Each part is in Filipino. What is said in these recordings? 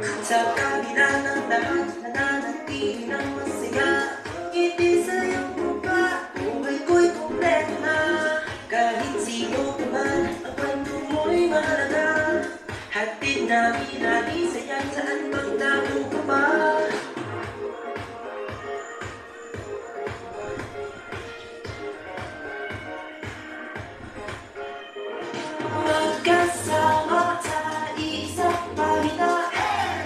Sa kabila ng lahat, nananatili ng masaya. Ngiti sa iyong mukha, buhay ko'y kumpleto na. Kahit sino ka man, ang kwento mo'y mahalaga. Hatid namin lagi sa'yan, saan magtago ka pa? Magkasama sa isang pahina,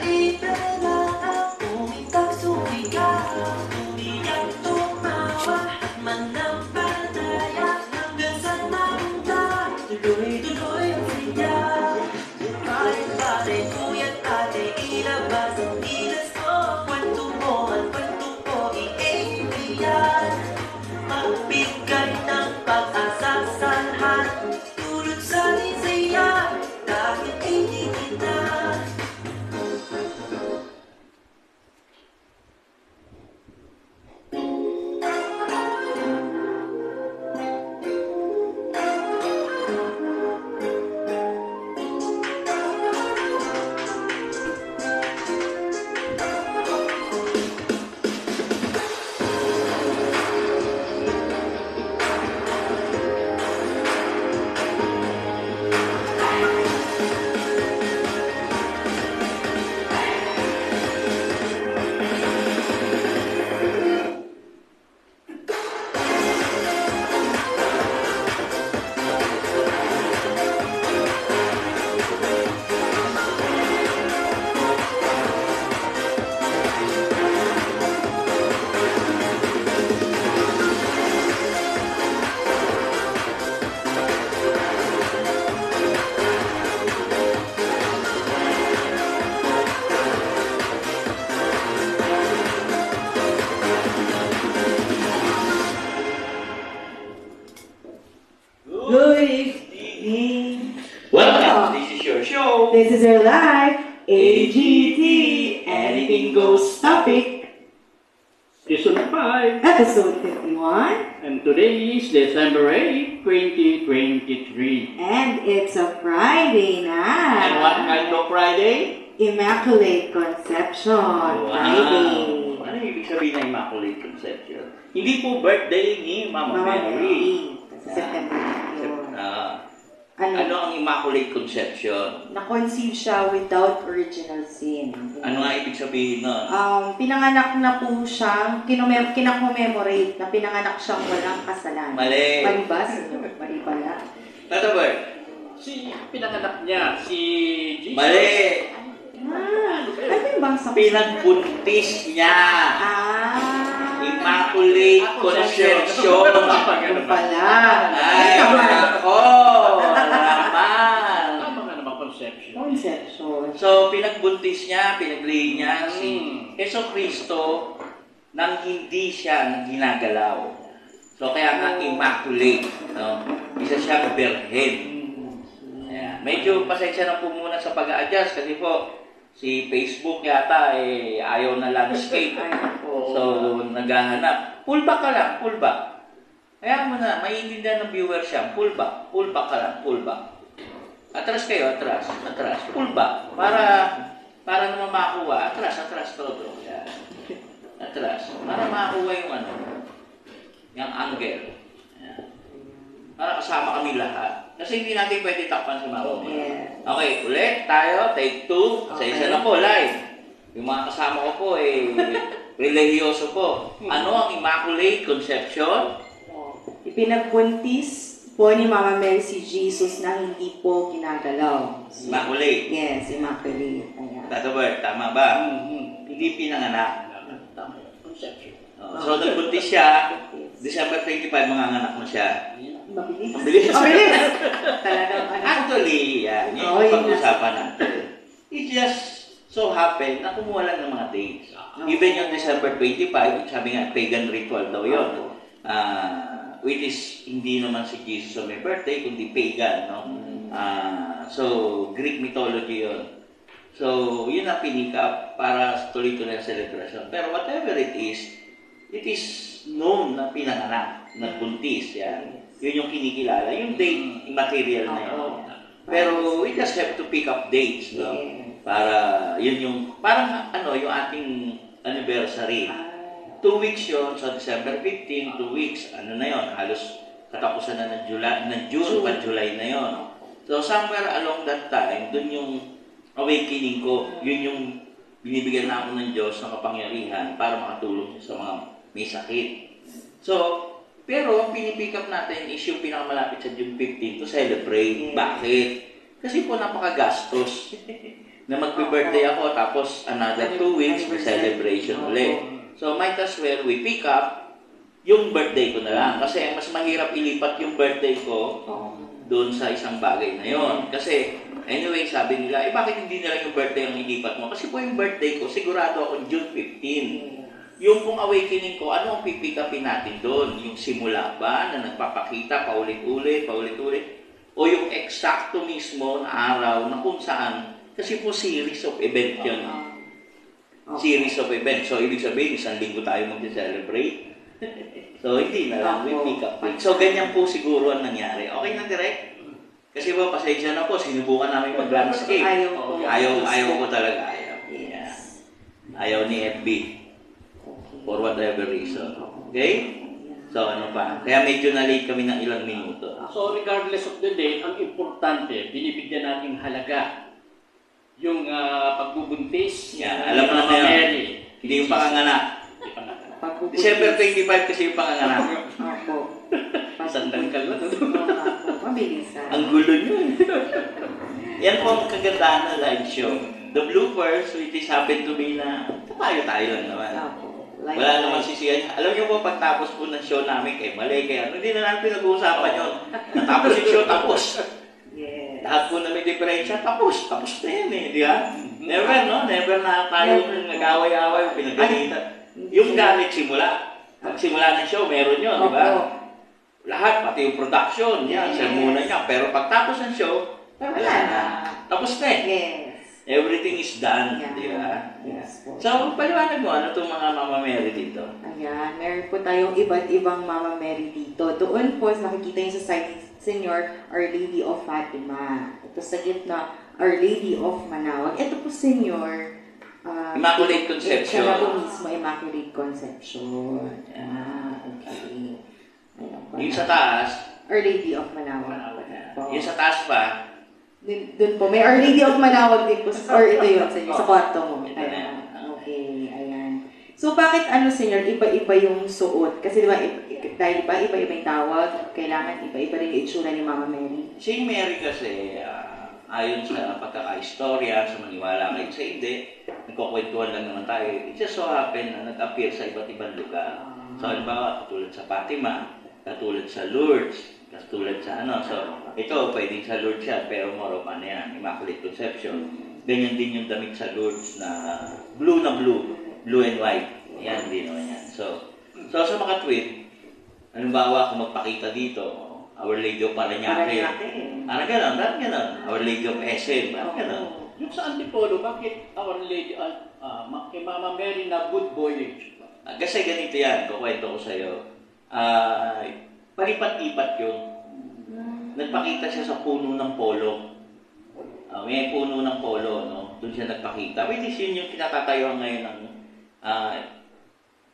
ipela ang umintang sumigaw. Umiyak, tumawa at manampalataya, hanggang sa mapunta, tuloy-tuloy ang siya. Pare-pare, kuya't ate, ilabas ang tilas mo. Kwento mo at kwento ko, i-enjoyan. Magbigay ng pag-asa sa lahat, tulad sa nisaya, dahil hindi kita. Good evening. Welcome. This is your show. This is your live AGT Anything Goes topic, Season 5. episode 51, And today is December 8, 2023. and it's a Friday night. And what kind of Friday? Immaculate Conception Friday. Ano ibig sabihin ng Immaculate Conception? Hindi po birthday ni Mama Mama Mary. Mary. September yun. Ano ang Immaculate Conception? Na-conceive siya without original sin. Ano nga ibig sabihin nun? Pinanganak na po siya, kinakommemorate na pinanganak siyang walang kasalanan. Mali. Mali ba? Mali pala. Tata Bert? Si pinanganak niya, si Jesus. Mali. Ano yung bangsa ko? Pinagbuntis niya. Immaculate Conception. Yung pala. Ay, ako! Naman! Tama nga naman, conception. Conception. So, pinagbuntis niya, pinaglihin niya si Yeso Cristo nang hindi siya ginagalaw. So, kaya nga immaculate. No? Isa siyang birhen. Ayan. Medyo pasensya na po muna sa pag-a-adjust kasi po, si Facebook yata ayaw na landscape. So, naghahanap. Pull back ka lang, pull back. Kaya mo na, maiintindihan ng viewer siya. Pull back ka lang, pull back. Atras kayo, atras. Pull back. Para naman makuha. Atras todo. Yan. Atras. Para makuha yung angle. Yan. Para kasama kami lahat. Kasi hindi natin pwede takpan si Mama. Okay, ulit tayo. Take 2. Sa isa na po, live. Yung mga kasama ko po, religyoso po. Ano ang Immaculate Conception? Ipinagbuntis po ni Mama Mary si Jesus na hindi po ginagalaw. Immaculate. Yes, immaculate. Ayan. Tata Bert, tama ba? Hindi pinanganak. Tama, conception. So, nagbuntis siya. December 25, manganganak na siya. Mabilis. Mabilis. Talagang ano. Actually, yan. Yung pag-usapan natin. It just so happened na kumuha lang ng mga dates. Even yung December 25, sabi nga, pagan ritual daw yun. Which is, hindi naman si Jesus on my birthday, kundi pagan, no? So, Greek mythology yun. So, yun ang pinikap para tuloy-tuloy ang celebration. Pero whatever it is known na pinanganak, nagbuntis, yan. Yun yung kinikilala. Yung date, immaterial na yun. Pero we just have to pick up dates, no? Para, yun yung, parang yung ating anniversary. 2 weeks yun, so December 15, 2 weeks, na yun, halos katapusan na ng June, pa July na yun. So somewhere along that time, dun yung awakening ko, yun yung binibigyan na ako ng Diyos ng kapangyarihan para makatulong sa mga may sakit. So, pero ang pinipick up natin is yung pinakamalapit sa June 15 to celebrate. Bakit? Kasi po napakagastos na magbe-birthday ako tapos another 2 weeks may celebration ulit. So might as well we pick up yung birthday ko na lang. Kasi mas mahirap ilipat yung birthday ko doon sa isang bagay na yon. Kasi anyway, sabi nila, bakit hindi na lang yung birthday ang ilipat mo? Kasi po yung birthday ko, sigurado ako June 15. Yung pong awakening ko, ano ang pipick upin natin doon? Yung simula ba na nagpapakita paulit-ulit? O yung eksakto mismo na araw na kung saan? Kasi po series of event yun. Series of event. So, ibig sabihin, 1 linggo tayo mag-celebrate. So, hindi na lang. We pick up. So, ganyan po siguro ang nangyari. Okay na, direct? Kasi po, pasensya na po. Sinubukan namin mag-landscape. Ayaw ko talaga. Yeah. Ayaw ni FB. For whatever reason. Okay? So, ano pa? Kaya medyo na-late kami ng ilang minuto. So, regardless of the date, ang importante, binibigyan natin halaga yung pagbubuntis. Yeah, alam mo na ngayon. Hindi yung panganganak. December 25 kasi yung panganganak. Opo. Sandang ka lang. Mabilisan. Ang gulo nyo. Yan po ang kagandahan ng live show. The bloopers, which is happen to be na tayo lang naman. Wala naman sisiyan. Alam niyo po, pagtapos po ng show namin, mali, hindi na namin pinag-uusapan yun. Natapos yung show, tapos. Yes. Lahat po na may diferensya, tapos na yun di ba? Never, no? Never na tayo nag-away-away, pinagalitan. Yung galit simula. Pag-simula ng show, meron yun, di ba? Lahat, pati yung production, sermona niya. Pero pagtapos ng show, wala na. Tapos na Yes. Everything is done, di ba? Yes po. So, paliwanag mo, ano itong mga Mama Mary dito? Ayan, meron po tayong iba't ibang Mama Mary dito. Doon po, nakikita yung Society Senior, Our Lady of Fatima. Ito sa gitna, Our Lady of Manawag. Ito po, Senior. Immaculate Conception. Siya na po mismo, Immaculate Conception. Okay. Ayan po. Yung sa taas, Our Lady of Manawag. yung sa taas pa, Doon po, may Our Lady of Manawag din po. Or ito yun, sa kwarto mo. Ito Ayan. na. Okay, ayan. So, bakit Senyor, iba-iba yung suot? Kasi diba, dahil iba-iba yung tawag, kailangan iba-iba rin yung itsura ni Mama Mary. si Mary kasi, ayon sa pagkakaistorya, sa maniwala kayo sa hindi, nagkukwentuhan lang naman tayo. It just so happen na nag-appear sa iba't ibang lugar. So, halimbawa, katulad sa Fatima, katulad sa Lourdes, katulad sa So, ito, pwedeng sa Lourdes yan, pero more of yan, Immaculate Conception. Ganyan din yung damit sa Lourdes na blue and white. Yan, din naman yan. So sa mga tweet, halimbawa, kung magpakita dito, Our Lady of Parañaque. Parang gano'n. Our Lady of SM, parang gano'n. Yung sa Antipolo, bakit Our Lady, kay Mama Mary na Good Voyage? Kasi ganito yan, kukwento ko sa'yo. Palipat-lipat yun. Nagpakita siya sa puno ng polo. May puno ng polo, no? Doon siya nagpakita. Which is yun yung kinakatayuan ngayon ng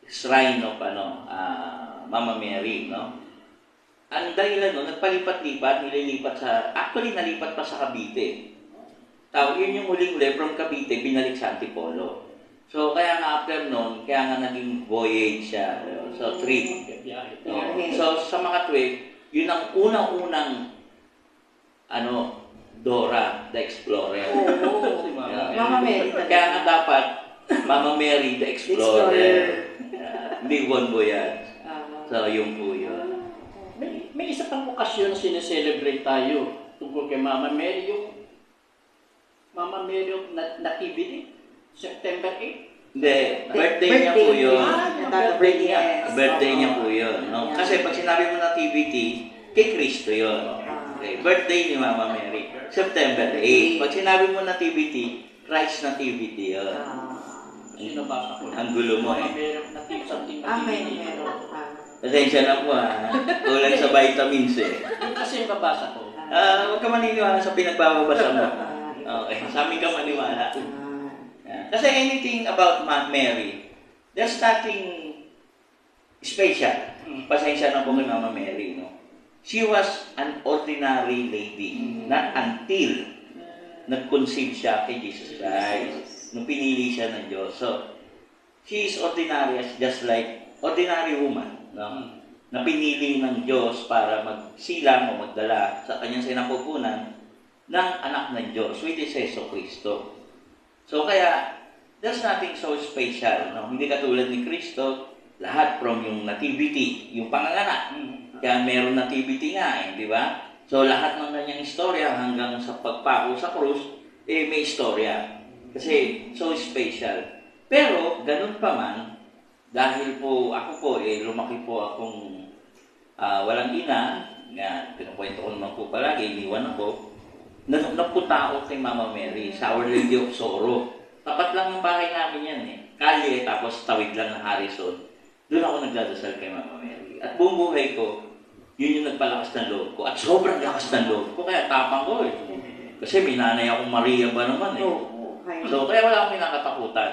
shrine of Mama Mary, no? Ang dahilan no, nagpalipat-lipat, nililipat actually nalipat pa sa Cavite. Yun yung huling from Cavite, binalik sa Antipolo. So, kaya nga after noon, kaya nga naging voyage siya. So, trip. So, sa mga tweet, yun ang unang-unang Dora the Explorer. Mama Mary. Kaya nga dapat, Mama Mary the Explorer. Hindi Bon Voyage. So, yun po yun. May isa pang okasyon na sineselebrate tayo tungkol kay Mama Mary. Yung Mama Mary yung nativity. September 8? Hindi, birthday niya po yun. Birthday niya po yun. No? Kasi pag sinabi mo na nativity, kay Kristo yun. Okay. Birthday ni Mama Mary, September 8. Pag sinabi mo nativity, Christ nativity yun. Sinabasa ko. Ang gulo mo Mama Mary something nativity. Pasensya na po kulang sa vitamins Yung kasi yung babasa ko. Huwag ka maniniwala sa pinagbabasa mo. Okay, sa amin ka maniwala. Ah. Yeah. Kasi anything about Mary, there's nothing special. Pasensya na po kay Mama Mary, no? She was an ordinary lady, not until nag-conceive siya kay Jesus Christ, nung pinili siya ng Diyos. So, she is ordinary, just like ordinary woman, no? Na pinili ng Diyos para magsilang o magdala sa kanyang sinapupunan ng anak ng Diyos, which is Jesu Cristo. So, kaya, there's nothing so special, no? Hindi katulad ni Cristo, lahat from yung nativity, yung panganganak. Kaya meron nativity nga, di ba? So, lahat ng kanyang istorya hanggang sa pagpako sa krus, may istorya. Kasi, so special. Pero, ganun pa man, dahil po, ako po, lumaki po akong walang ina, nga, pinukwento ko naman po palagi, iniwan ako, napunta ako kay Mama Mary sa Our Lady of Sorrow. Tapat lang ng bahay namin yan Kalye, tapos tawid lang ng Harrison. Doon ako nagdadasal kay Mama Mary. At buong buhay ko, yun yung nagpalakas ng loob ko. At sobrang lakas ng loob ko, kaya tapang ko Kasi may nanay akong Maria ba naman So, kaya wala akong kinakatakutan.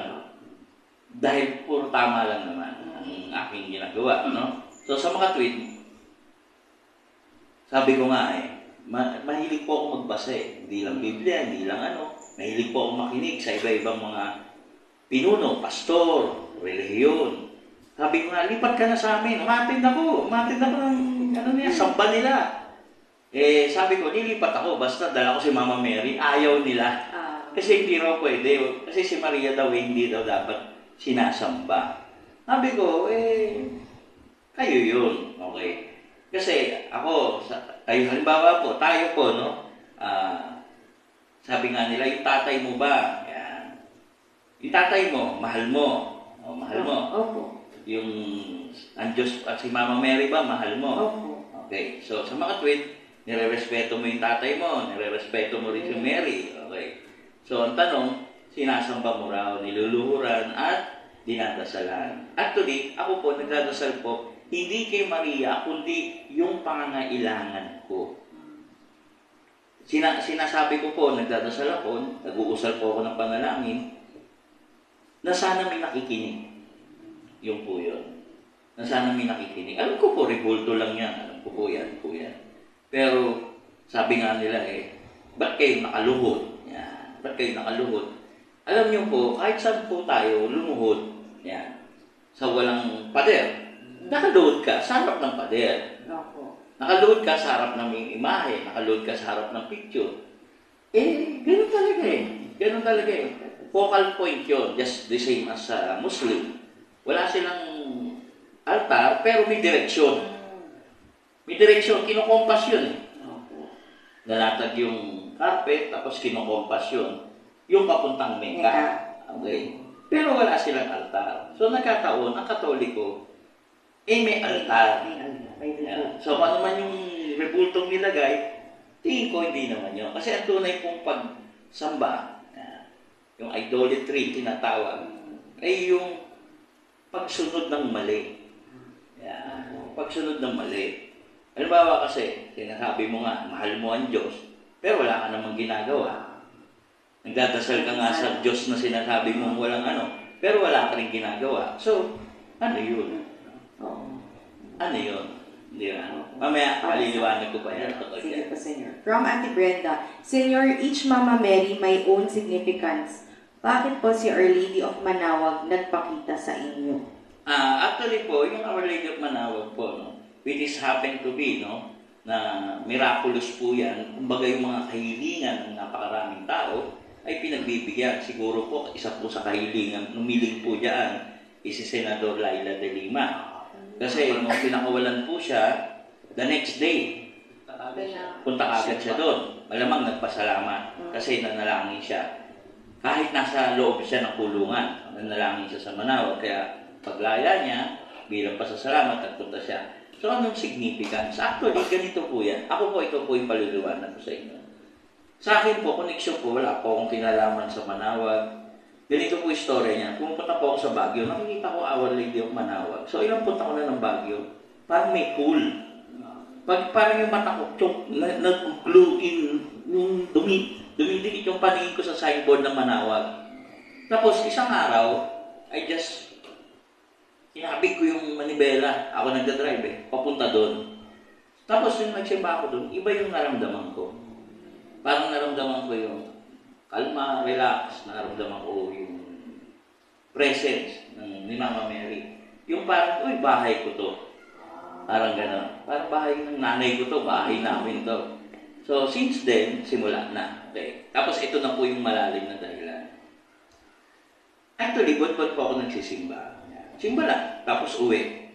Dahil puro tama lang naman ang aking ginagawa, no? So, sa mga tweet, sabi ko nga mahilig po ako magbasa Hindi lang Biblia, hindi lang Mahilig po ako makinig sa iba-ibang mga pinuno, pastor, relihiyon. Sabi ko nga, lipat ka na sa amin. Umatid ako ng samba nila. Sabi ko, nilipat ako, basta dala ko si Mama Mary. Ayaw nila. Kasi hindi raw pwede. Kasi si Maria daw, hindi daw dapat sinasamba. Sabi ko, kayo yun. Okay. Kasi ako, kayo halimbawa po, tayo po, no? Sabi nga nila, yung tatay mo ba? Yan. Yung tatay mo, mahal mo. Mahal mo. Opo. Yung ang Diyos at si Mama Mary ba, mahal mo? Opo. Okay. So, sa mga tweet, nire-respeto mo yung tatay mo, nire-respeto mo rin si Mary. Okay. So, ang tanong, sinasamba mo raw, niluluhuran, at dinadasalan. Actually, ako po, nagdadasal po, hindi kay Maria, kundi yung pangangailangan ko. Sinasabi ko po, nagdadasal ako, nag-uusal po ako ng panalangin, na sana may nakikinig. Yung po yun. Na sana may nakikinig. Alam ko po, rebulto lang yan. Alam ko po yan. Pero, sabi nga nila ba't kayo nakaluhod? Yan. Ba't kayo nakaluhod? Alam niyo po, kahit saan po tayo lumuhod, yan, sa walang pader, nakaluhod ka sa harap ng pader. Nakaluhod ka sa harap ng imahe, nakaluhod ka sa harap ng picture. Ganun talaga Ganun talaga Focal point yun, just the same as Muslim. Wala silang altar, pero may direksyon. May direksyon, kinokompas yun Nalatag yung carpet, tapos kinokompas yun. Yung papuntang Mecca. Okay. Pero wala silang altar. So nagkataon, ang Katoliko, may altar. Yeah. So, ano man yung rebultong nilagay, tingin ko hindi naman yun. Kasi ang tunay pong pagsamba, yung idolatry, tinatawag, ay yung pagsunod ng mali. Yeah. Pagsunod ng mali. Halimbawa kasi, sinasabi mo nga, mahal mo ang Diyos, pero wala ka namang ginagawa. Nagdadasal ka nga sa Diyos na sinasabi mo walang pero wala ka rin ginagawa. So, ano yun? Ano yun? Hindi mamaya, maliliwanag ko pa yan. Sige po, Senyor. From Auntie Brenda, Senyor, each Mama Mary may own significance. Bakit po si Our Lady of Manawag nagpakita sa inyo? Actually po, yung Our Lady of Manawag po, which is happen to be, na miraculous po yan, kumbaga yung mga kahilingan ng napakaraming tao, ay pinagbibigyan. Siguro po, isa po sa kahilingan, numiling po dyan, si Senador Laila de Lima. Kasi nung pinakawalan po siya, the next day, punta agad siya doon. Malamang nagpasalamat kasi nanalangin siya. Kahit nasa loob siya ng kulungan, nanalangin siya sa Manawag. Kaya paglaya niya, bilang pasasalamat, nagpunta siya. So anong significance? Actually, ganito po yan. Ako po, ito po yung paliliwanag ko sa inyo. Sa akin po, connection po, wala po akong kinalaman sa Manawag. Ganito po istorya niya. Pumunta po ako sa Baguio, nakikita ko Our Lady of Manawag. So, ilang punta ko na ng Baguio. Parang may cool. Parang yung mata ko, nag-glue in yung dumi. Dumidikit yung paningin ko sa signboard ng Manawag. Tapos, isang araw, sinabik ko yung manibela. Ako nagdadrive papunta doon. Tapos, yung nagsimba ako doon, iba yung naramdaman ko. Parang naramdaman ko yung kalma, relax, naramdaman ko yung presence ni Mama Mary. Yung parang, uy, bahay ko to. Parang gano'n. Parang bahay ng nanay ko to, bahay namin to. So, since then, simula na. Okay. Tapos, ito na po yung malalim na dahilan. Actually, buwan-buwan po ako nagsisimba. Simba lang. Tapos, uwi.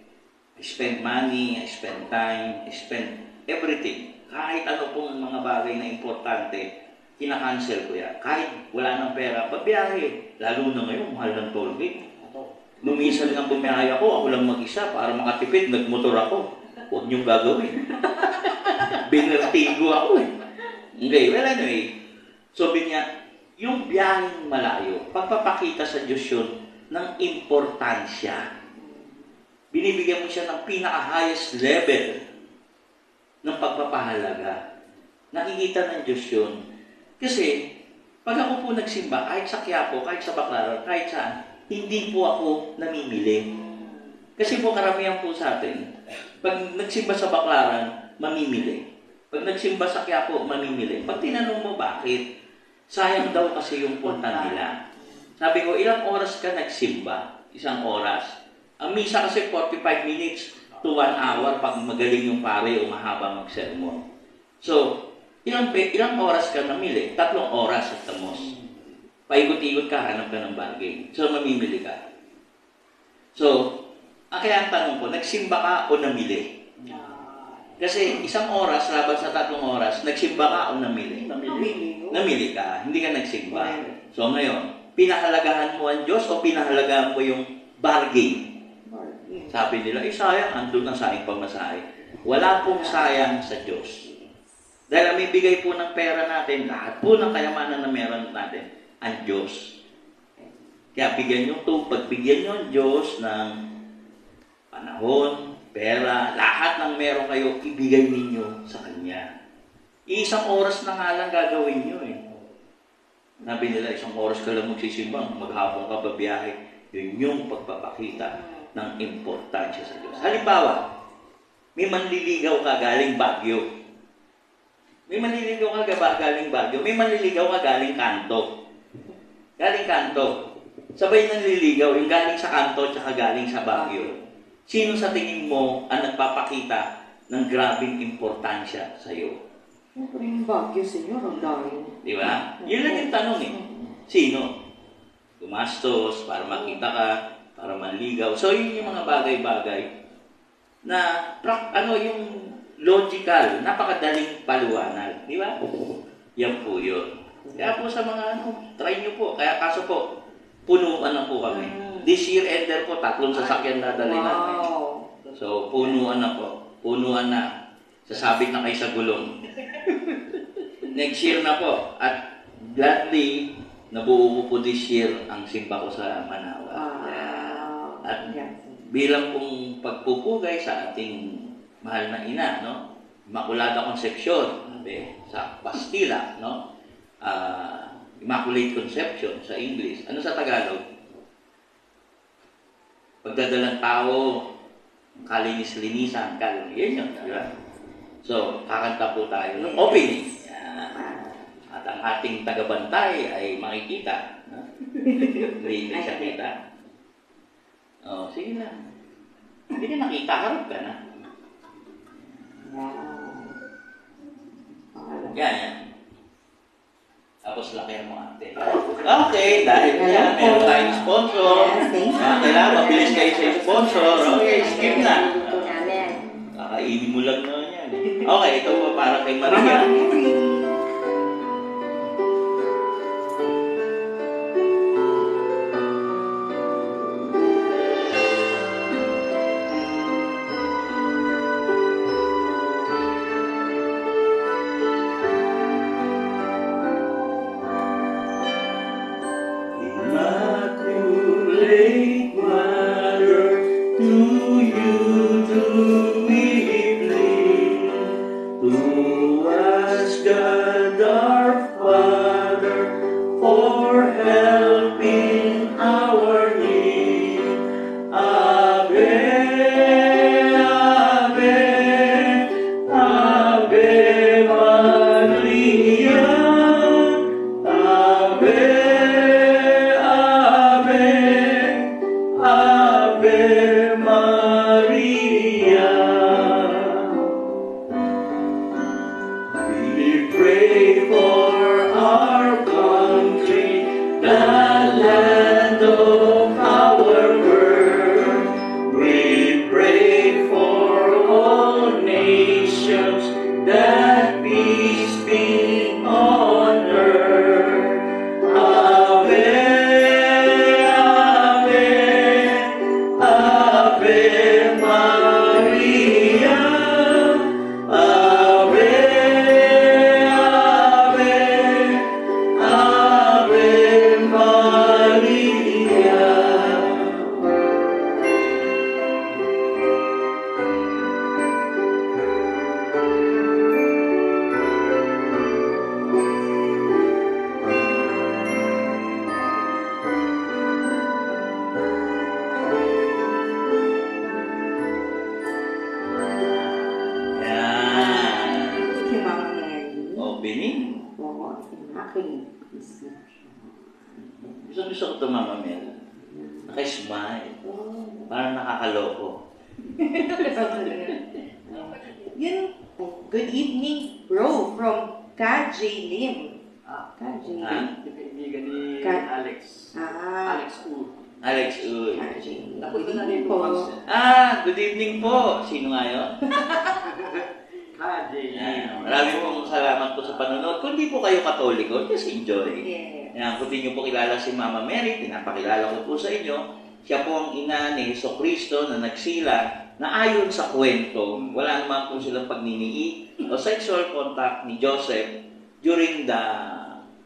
I spend money, I spend time, I spend everything. Kahit ano pong mga bagay na importante, kinakancel ko yan. Kahit wala ng pera, pabiyahe. Lalo na ngayon, mahal ng toll gate. Lumisan lang bumiyahe ako lang mag-isa para makatipid, nagmotor ako. Huwag niyong gagawin. Binertigo ako Okay, well anyway. Sabi niya, yung biyaheng malayo, pagpapakita sa Diyos yun ng importansya. Binibigyan mo siya ng pinaka-highest level ng pagpapahalaga. Nakikita ng Diyos yun. Kasi, pag ako po nagsimba, kahit sa Quiapo, kahit sa Baclaran, kahit saan, hindi po ako namimili. Kasi po karamihan po sa atin, pag nagsimba sa Baclaran, mamimili. Pag nagsimba sa Quiapo, mamimili. Pag tinanong mo bakit, sayang daw kasi yung punta nila. Sabi ko, ilang oras ka nagsimba? Isang oras. Ang misa kasi 45 minutes to 1 hour pag magaling yung pare o mahaba mag-sermon. So, ilang oras ka namili? 3 oras at tamos. Paikot-ikot ka, hanap ka ng bargain. So, mamimili ka. So, kaya ang tanong ko, nagsimba ka o namili? Kasi isang oras, laban sa 3 oras, nagsimba ka o namili? Namili ka, hindi ka nagsimba. So, ngayon, pinahalagahan mo ang Diyos o pinahalagahan mo yung bargain? Sabi nila, sayang, andun ang saing pamasahe. Wala pong sayang sa Diyos. Dahil may bigay po ng pera natin, lahat po ng kayamanan na meron natin, ang Diyos. Kaya bigyan nyo ito, pagbigyan nyo ang Diyos ng panahon, pera, lahat ng meron kayo, ibigay ninyo sa Kanya. Isang oras na nga lang gagawin nyo Sabi nila, isang oras ka lang magsisimbang, maghapon ka babiyahe. Yun yung pagpapakita ng importansya sa Diyos. Halimbawa, may manliligaw ka galing Baguio. May manliligaw ka galing Baguio. May manliligaw ka galing Kanto. Galing Kanto. Sabay nanliligaw, yung galing sa Kanto at galing sa Baguio. Sino sa tingin mo ang nagpapakita ng grabing importansya sa iyo? Siyempre yung Baguio, senyor, ang dayo. Di ba? Yun lang yung tanong Sino? Gumastos para makita ka, para manligaw. So, yun yung mga bagay-bagay na yung logical, napakadaling paluwanag. Di ba? Yan po yun. Kaya po sa mga try nyo po. Kaya kaso po, punuan na po kami. This year ender po, 3 sasakyan na dali namin. So, punuan na po. Punuan na. Sasabit na kayo sa gulong. Next year na po. At gladly, nabuo ko po this year ang simba ko sa Manawag. At bilang pong pagpupugay sa ating mahal na ina, Immaculada Concepcion, sa Pastila, Immaculate Conception sa English. Ano sa Tagalog? Pagdadalang tao, kalinis-linisan, yan yun, di ba? So, kakanta po tayo ng opening. At ang ating tagabantay ay makikita. Hindi siya kita. Sige na. Hindi na nakita, harap ka na. Yan. Tapos laki mo ate. Okay, dahil yan, meron tayong sponsor. Kailangan mabilis kayo sa sponsor. Okay, skip na. Kakainin mo lang na yan. Okay, ito po para kay Maria. God our Father. for helping our need. Ave, Ave, Ave Maria. Ave, Ave, Ave Maria. We pray for our country, the land of our birth. We pray for all nations, that peace be on earth. Ave, Ave, Ave Maria. Ave, Ave, Ave Maria. Yan. Kay Mama Mary. Opening. Oo, aking isip. Gusto ko ito, Mama Mel. Naka-smile. Parang nakakaloko. Yun, good evening, bro, from KJ Lim. KJ Lim. Ah? Kaibigan ni Ka- Alex. Ah, Alex U. Alex Uy. KJ Lim. Napunta na rin po. po. Good evening po. Sino nga yun? Yan. Maraming pong salamat po sa panonood. Kung di po kayo Katoliko, just enjoy. Yeah. Yan, kung di nyo po kilala si Mama Mary, pinapakilala ko po sa inyo. Siya po ang ina ni Jesucristo na nagsila na ayon sa kwento, wala naman po silang pagninii o sexual contact ni Joseph during the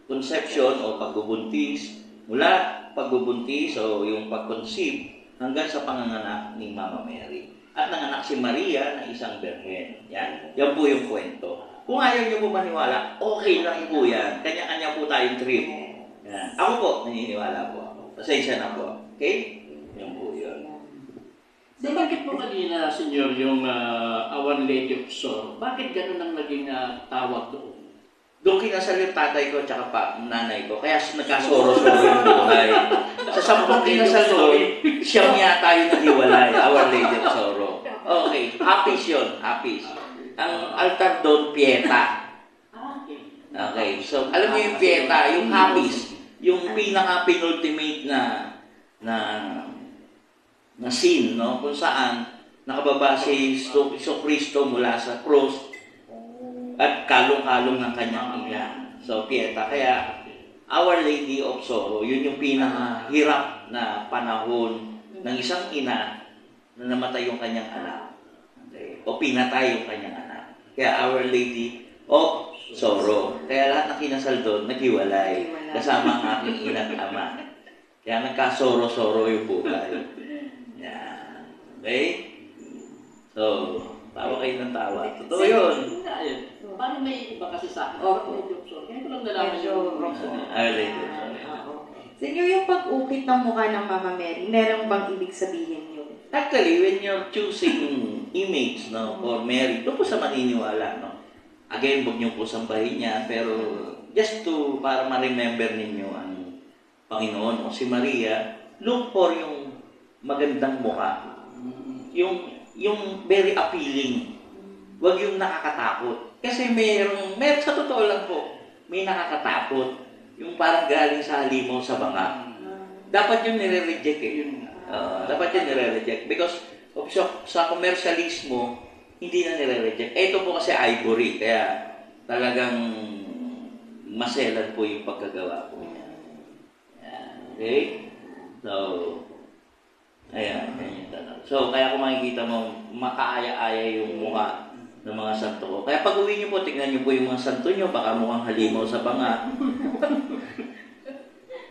conception o pagbubuntis, mula pagbubuntis o yung pag-conceive hanggang sa panganganak ni Mama Mary. At nanganak si Maria na isang berhen. Yan po yung kwento. Kung ayaw nyo po maniwala, okay lang po yan. Kanya-kanya po tayong trip. Yan. Ako po, naniniwala po ako. Pasensya na po. Okay? Yan po yun. So, bakit po kanina, Senyor, yung Our Lady of Sorrow, bakit ganun ang naging tawag doon? Doon kinasal yung tatay ko at pa nanay ko. Kaya nagkasoro-soro yung buhay. Sa 10 kinasal doon, siyang yata yung nahiwalay. Our Lady of Sorrow. Okay. Hapis yun. Hapis. Ang altar doon, Pieta. Okay. So, alam niyo yung Pieta, yung hapis, yung pinaka-penultimate na scene, no? Kung saan nakababa si Jesucristo mula sa cross at kalong-kalong ng kanyang ina. So, Pieta. Kaya, Our Lady of Sorrow, yun yung pinakahirap na panahon ng isang ina na namatay yung kanyang anak. Okay. O pinatay yung kanyang anak. Kaya, Our Lady of Sorrow. Kaya lahat ng kinasal doon, naghiwalay. Kasama ang aking ina at ama. Kaya nagkasoro-soro yung buhay. Yan. Okay? So, tawa kayo ng tawa. Totoo yun. Paano may iba kasi sa akin? Opo. Kaya ko lang nalaman yung Our Lady of Sorrow. Senyor, yung pag-ukit ng mukha ng Mama Mary, meron bang ibig sabihin yun? Actually, when you're choosing image, no, for Mary, doon po sa maniniwala, no. Again, huwag niyo po sambahin niya, pero just to, para ma-remember ninyo ang Panginoon o si Maria, look for yung magandang mukha. Yung very appealing. Huwag yung nakakatakot. Kasi meron sa totoo lang po, may nakakatakot. Yung parang galing sa halimaw sa banga. Dapat yun nire-reject eh. Dapat yun nire-reject. Because sa commercialismo, hindi na nire-reject. Ito po kasi ivory, kaya talagang maselan po yung pagkagawa po niya. Okay? So, ayan yung tanong. So, kaya kung makikita mo, makaaya-aya yung mukha ng mga santo ko. Kaya pag uwi niyo po, tingnan niyo po yung mga santo niyo, baka mukhang halimaw sa banga.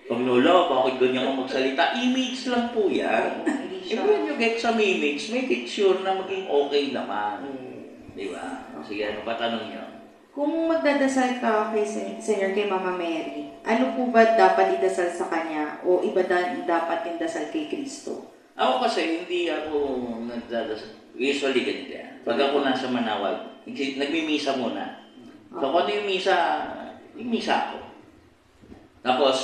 Pag lola, bakit ganyan kang magsalita? Image lang po yan. If when you get some image, make it sure na maging okay naman. Di ba? Sige, ano pa tanong niyo? Kung magdadasal ka kay Senyor, kay Mama Mary, ano po ba dapat idasal sa kanya o iba dapat indasal kay Kristo? Ako kasi, hindi ako nagdadasal. Usually ganito yan. Pag ako nasa Manawag, nagmimisa muna. So kung ano yung misa ako. Tapos,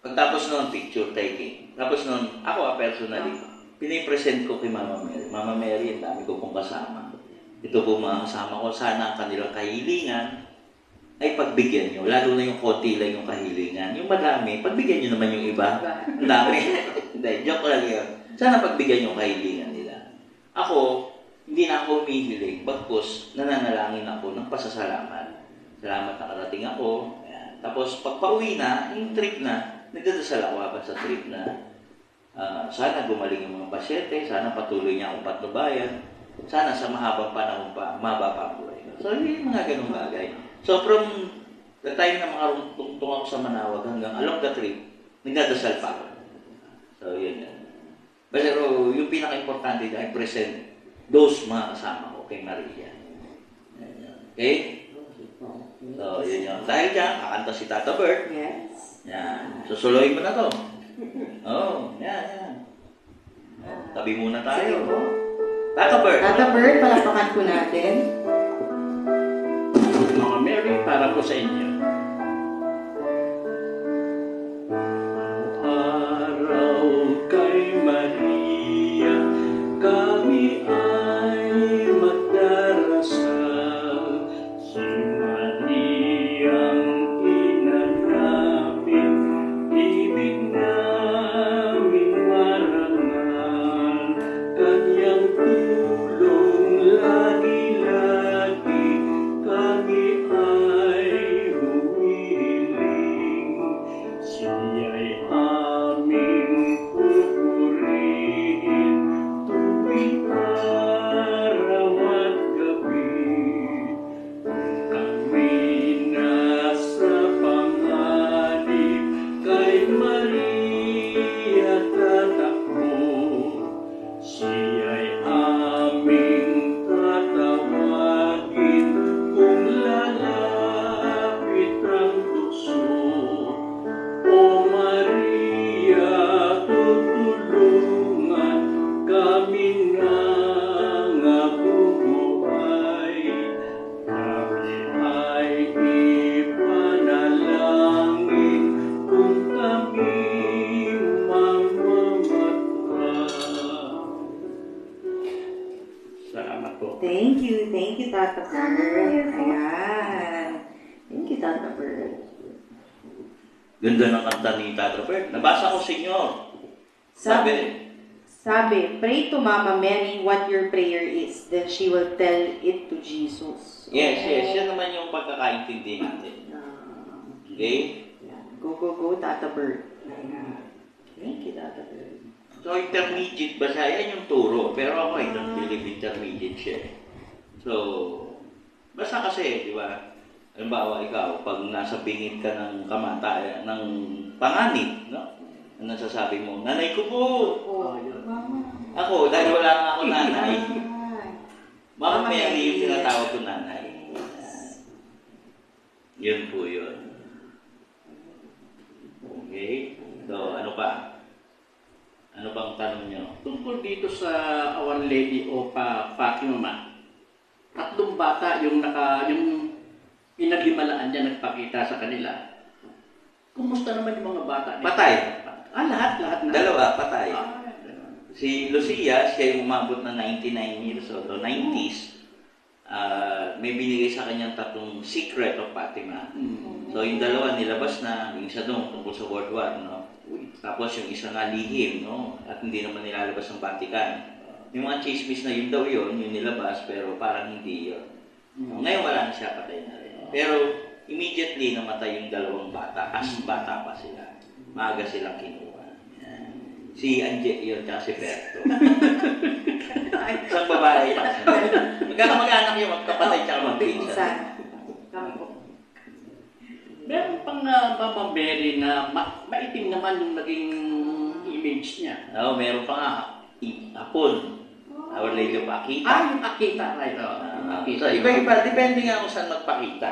pagtapos noon, picture taking. Tapos noon, ako personally, pinipresent ko kay Mama Mary. Mama Mary, ang dami ko pong kasama. Ito po mga kasama ko, sana ang kanilang kahilingan ay pagbigyan nyo. Lalo na yung konti lang yung kahilingan. Yung madami, pagbigyan nyo naman yung iba. Ang dami. Hindi, joke lang yun. Sana pagbigyan yung kahilingan nila. Ako, hindi na ako humihiling. Bagkus, nananalangin ako ng pasasalamat. Salamat na karating ako. Ayan. Tapos, pagpa-uwi na, yung trip na, nagdadasal ako habang sa trip na sana gumaling yung mga pasyente, sana patuloy niya akong patnubayan, sana sa mahabang panahon pa, mababa po. So, yung mga ganung bagay. So, from the time na makarungtong ako sa Manawag hanggang along the trip, nagdadasal pa ako. So, yun yan. Pero yung pinaka-importante na i-present those mga kasama ko kay Maria. Okay? So, yun yun. Dahil dyan, kakanta si Tata Bert. Yes. Yan. Susuloyin mo na to. Oh, yan. Tabi muna tayo. Tata Bert. Tata Bert, palapakan po natin. Mama Mary, para po sa inyo. Araw kay Maria, kami ay magdarasal. Si Mariang ina namin, ibig namin marangal. Kanyang tulong lagi-lagi, kami ay humihiling. Siya'y aming pupurihin tuwing araw at gabi. Kung kami nasa panganib, kay Maria tatakbo. Siya'y aming tatawagin kung lalapit ang tukso. O Maria, tutulungan kami nangabubuhay. Kami ay ipanalangin kung kami mamamatay. Salamat po. Thank you, Tata Bert. Ayan. Thank you, Tata Bert. Ganda ng kanta ni Tata Bert. Nabasa ko, Senyor. Sabi, pray to Mama Mary what your prayer is, then she will tell it to Jesus. Yes. Yan naman yung pagkakaintindi natin. Okay? Go, Tata Bert. Thank you, Tata Bert. So, intermediate ba siya? Yan yung turo. Pero ako, I don't believe intermediate siya. So, basta kasi, di ba? Halimbawa, ikaw, pag nasa bingit ka ng kamatayan, ng panganib, no? Ano nasasabi mo? Nanay ko po! Ako, dahil wala nga ako nanay. Mama Mary yung tinatawag ko nanay. Yun po yun. Okay? So, ano pa? Ano bang tanong nyo? Tungkol dito sa Our Lady of Fatima, tatlong bata yung pinaghimalaan niya nagpakita sa kanila. Kumusta naman yung mga bata? Patay. Lahat na. Dalawa, patay. Si Lucia, siya yung umabot na 99 years old, o 90s. May binigay sa kanyang tatlong Secret of Fatima. So, yung dalawa nilabas na, yung isa doon tungkol sa World War, no? Tapos yung isa nga lihim, no? At hindi naman nilalabas ng Vatican. Yung mga chismis na yun daw yun, yung nilabas, pero parang hindi yun. Ngayon wala na siya, patay na rin. Pero immediately namatay yung dalawang bata, as bata pa sila. Maaga silang kinuha. Yan. Si Anje yun, tsaka si Berto. Isang babae pa siya. Magkakamag-anak yung magkapatay tsaka magpinsan. Kami po. Meron pang Mama Mary na maitim naman yung naging image niya. Meron pa nga, Hapon. Our Lady of Akita. Yung Akita, right? So, iba-iba. Depende nga kung saan magpakita.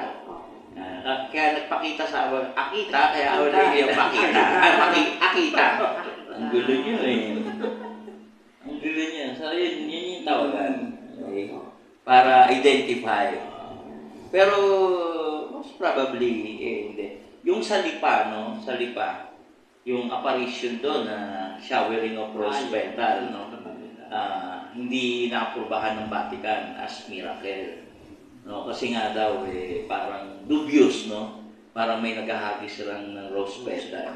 Kaya nagpakita sa Akita, kaya Our Lady of Akita. Akita. Ang gulo niyo eh. Ang gulo niya. So, yun yung tawagan. Okay? Para identify. Pero, most probably, hindi. Yung salipa, no? Salipa. Yung apparition doon na showering of rose petal, no? Hindi naaprubahan ng Vatican as miracle. No, kasi nga daw parang dubious, no? Parang may naghahagis silang ng rose petal.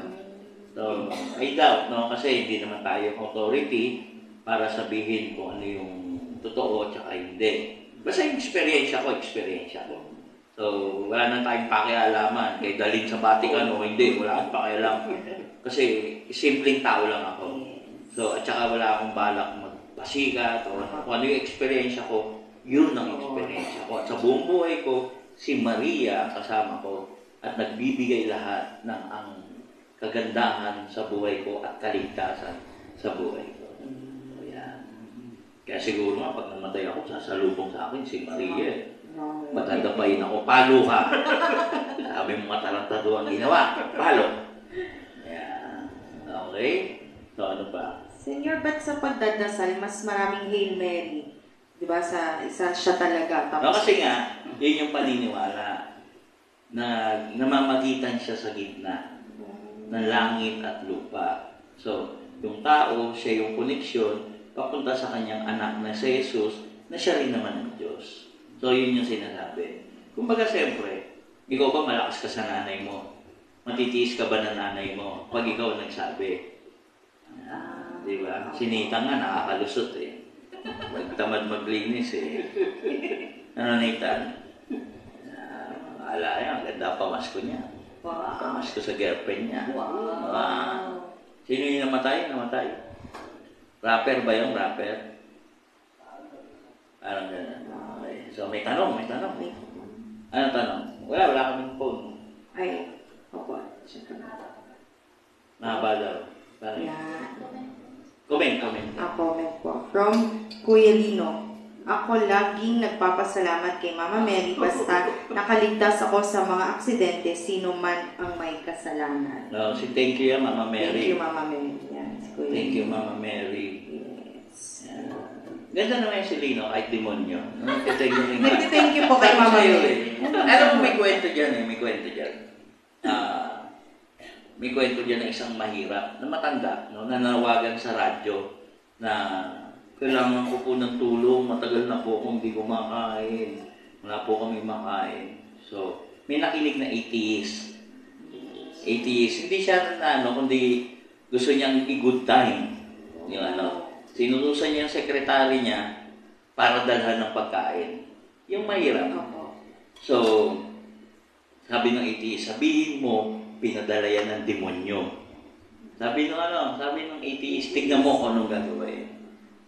So, I doubt, no? Kasi hindi naman tayo authority para sabihin kung ano yung totoo at saka hindi. Basta yung experience ko. So, wala na tayong pakialaman. Kaya dalhin sa Vatican o hindi, wala akong pakialam. Kasi simpleng tao lang ako. So, at saka wala akong balak magpasikat o kung ano yung experience ko, yun ang experience ko. At sa buong buhay ko, si Maria kasama ko at nagbibigay lahat ng ang kagandahan sa buhay ko at kaligtasan sa buhay ko. So, yan. Kaya siguro nga, pag namatay ako, sasalubong sa akin si Maria. Matadapayin ako, palo ka. Sabi mo matalantado ang ginawa, palo. Yan. Okay? So, ano pa? Senyor, ba't sa pagdadasal, mas maraming Hail Mary? Diba, sa isa siya talaga. Tapos, No, kasi nga, yun yung paniniwala na namamagitan siya sa gitna ng langit at lupa. So, yung tao, siya yung koneksyon papunta sa kanyang anak na si Jesus, na siya rin naman ang Diyos. So, yun yung sinasabi. Kumbaga, siyempre, ikaw ba malakas ka sa nanay mo? Matitiis ka ba ng nanay mo pag ikaw nagsabi? Di ba? Sinita nga, nakakalusot eh. Magtamad maglinis eh. Ano, Nathan? Ala yan, ang ganda pamasko niya. Wow. Pamasko sa girlfriend niya. Wow. Sino yung namatay? Rapper ba yung rapper? Parang gano'n. Okay. So, may tanong. Ano tanong? Wala kaming phone. Ay, opo. Mahaba daw. Yan. Comment. Comment po. From Kuya Lino. Ako laging nagpapasalamat kay Mama Mary basta nakaligtas ako sa mga aksidente, sino man ang may kasalanan. No, thank you, Mama Mary. Thank you, Mama Mary. Yan, si Kuya Thank you, Lino. Mama Mary. Yes. Ganda naman yung si Lino, kahit demonyo. Thank you po kay Mama Mary. Alam mo, may kwento dyan. May kwento dyan na isang mahirap na matanda, no, na nanawagan sa radyo na kailangan ko po ng tulong, matagal na po akong hindi kumakain. Wala po kami makain. So, may nakinig na atheist. Hindi siya kundi gusto niyang i-good time. Yung sinutusan niya ang sekretary niya para dalhan ng pagkain. Yung mahirap. So, sabi ng atheist, sabihin mo, pinadala yan ng demonyo. Sabi ng atheist, tignan mo kung anong gagawin.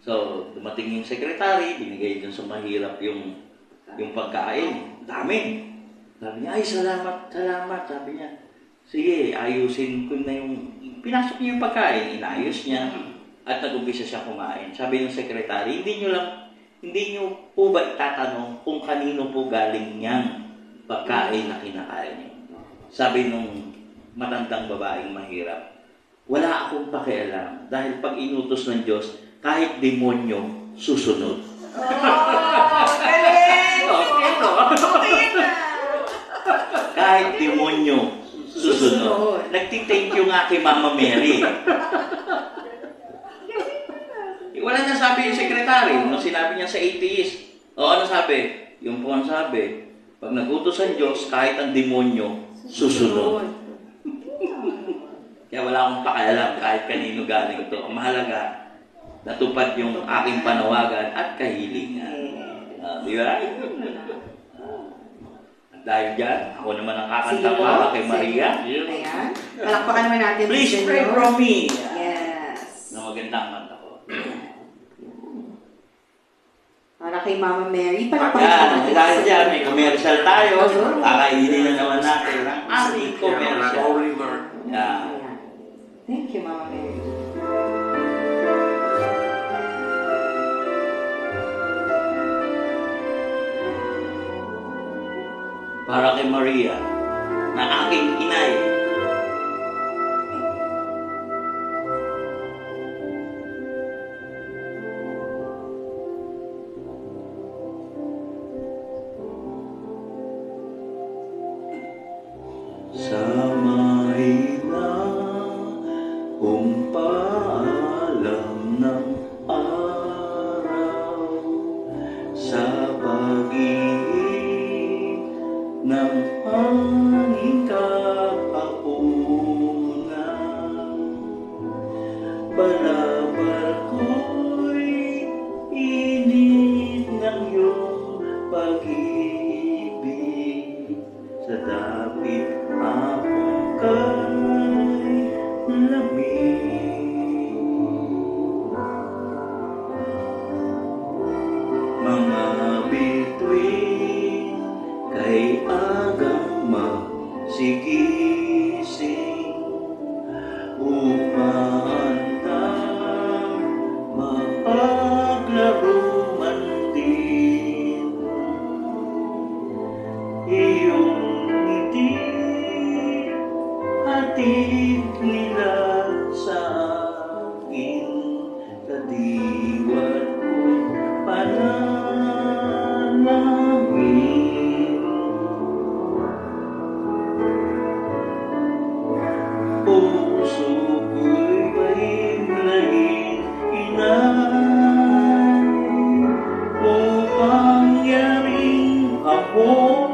So, dumating yung secretary, binigay dun sa mahirap yung pagkain. Dami. Sabi niya, ay, salamat. Sabi niya, sige, ayusin ko na yung... Pinasok niya yung pagkain, inayos niya, at nag-umpisa siya kumain. Sabi ng secretary, hindi niyo po ba itatanong kung kanino po galing niyang pagkain na kinakain niyo? Sabi nung matandang babaeng mahirap, wala akong pakialam dahil pag inutos ng Diyos, kahit demonyo, susunod. Galing! Kahit demonyo, susunod. Nagti-thank you nga kay Mama Mary. Wala na sabi yung sekretary. Nung sinabi niya sa atheist, ano sabi? Yung po ang sabi, pag nagutos ang Diyos, kahit ang demonyo, susunod. Kaya wala akong pakialam kahit kanino galing ito. Ang mahalaga, natupad yung aking panawagan at kahilingan. Di ba? Dahil dyan, ako naman ang kakanta para kay Maria. Ayan. Palakpakan naman natin. Please pray for me. Yes. Na magandang kanta ko. Para kay Mama Mary. Palakpakan natin. Dahil dyan, may commercial tayo. Kakainin na naman natin ang ating commercial. Ayan. Thank you, Mama Mary. Maria na aking inay. Sa mahina kung paalam ng araw, sa pag-ibig ng hangin kahapunan, balabal ko'y init ng iyong pag-ibig, sa dapit akong kay lamig. Mga bituin kay agang magsigising upang handang mapaglaro man din. Iyong ngiti hatid nila sa akin, sa diwat ko'y panalangin. Puso ko'y mahimlahin, inay, upang yaring hamon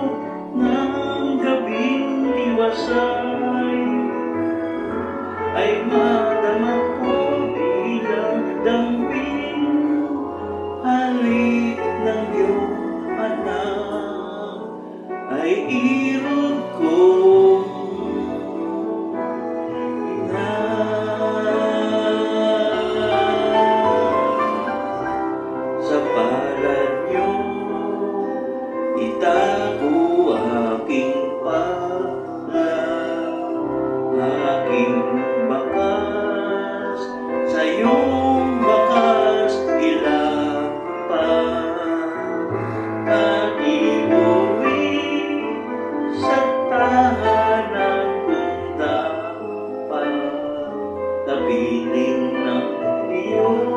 ng gabing liwasay ay madama ko bilang damping halik ng iyong anak ay irog ko. Sa palad niyo itago aking palad, aking bakas sa iyong bakas ilapad, at iuwi sa tahanan kong dapat, tapiling ng iyong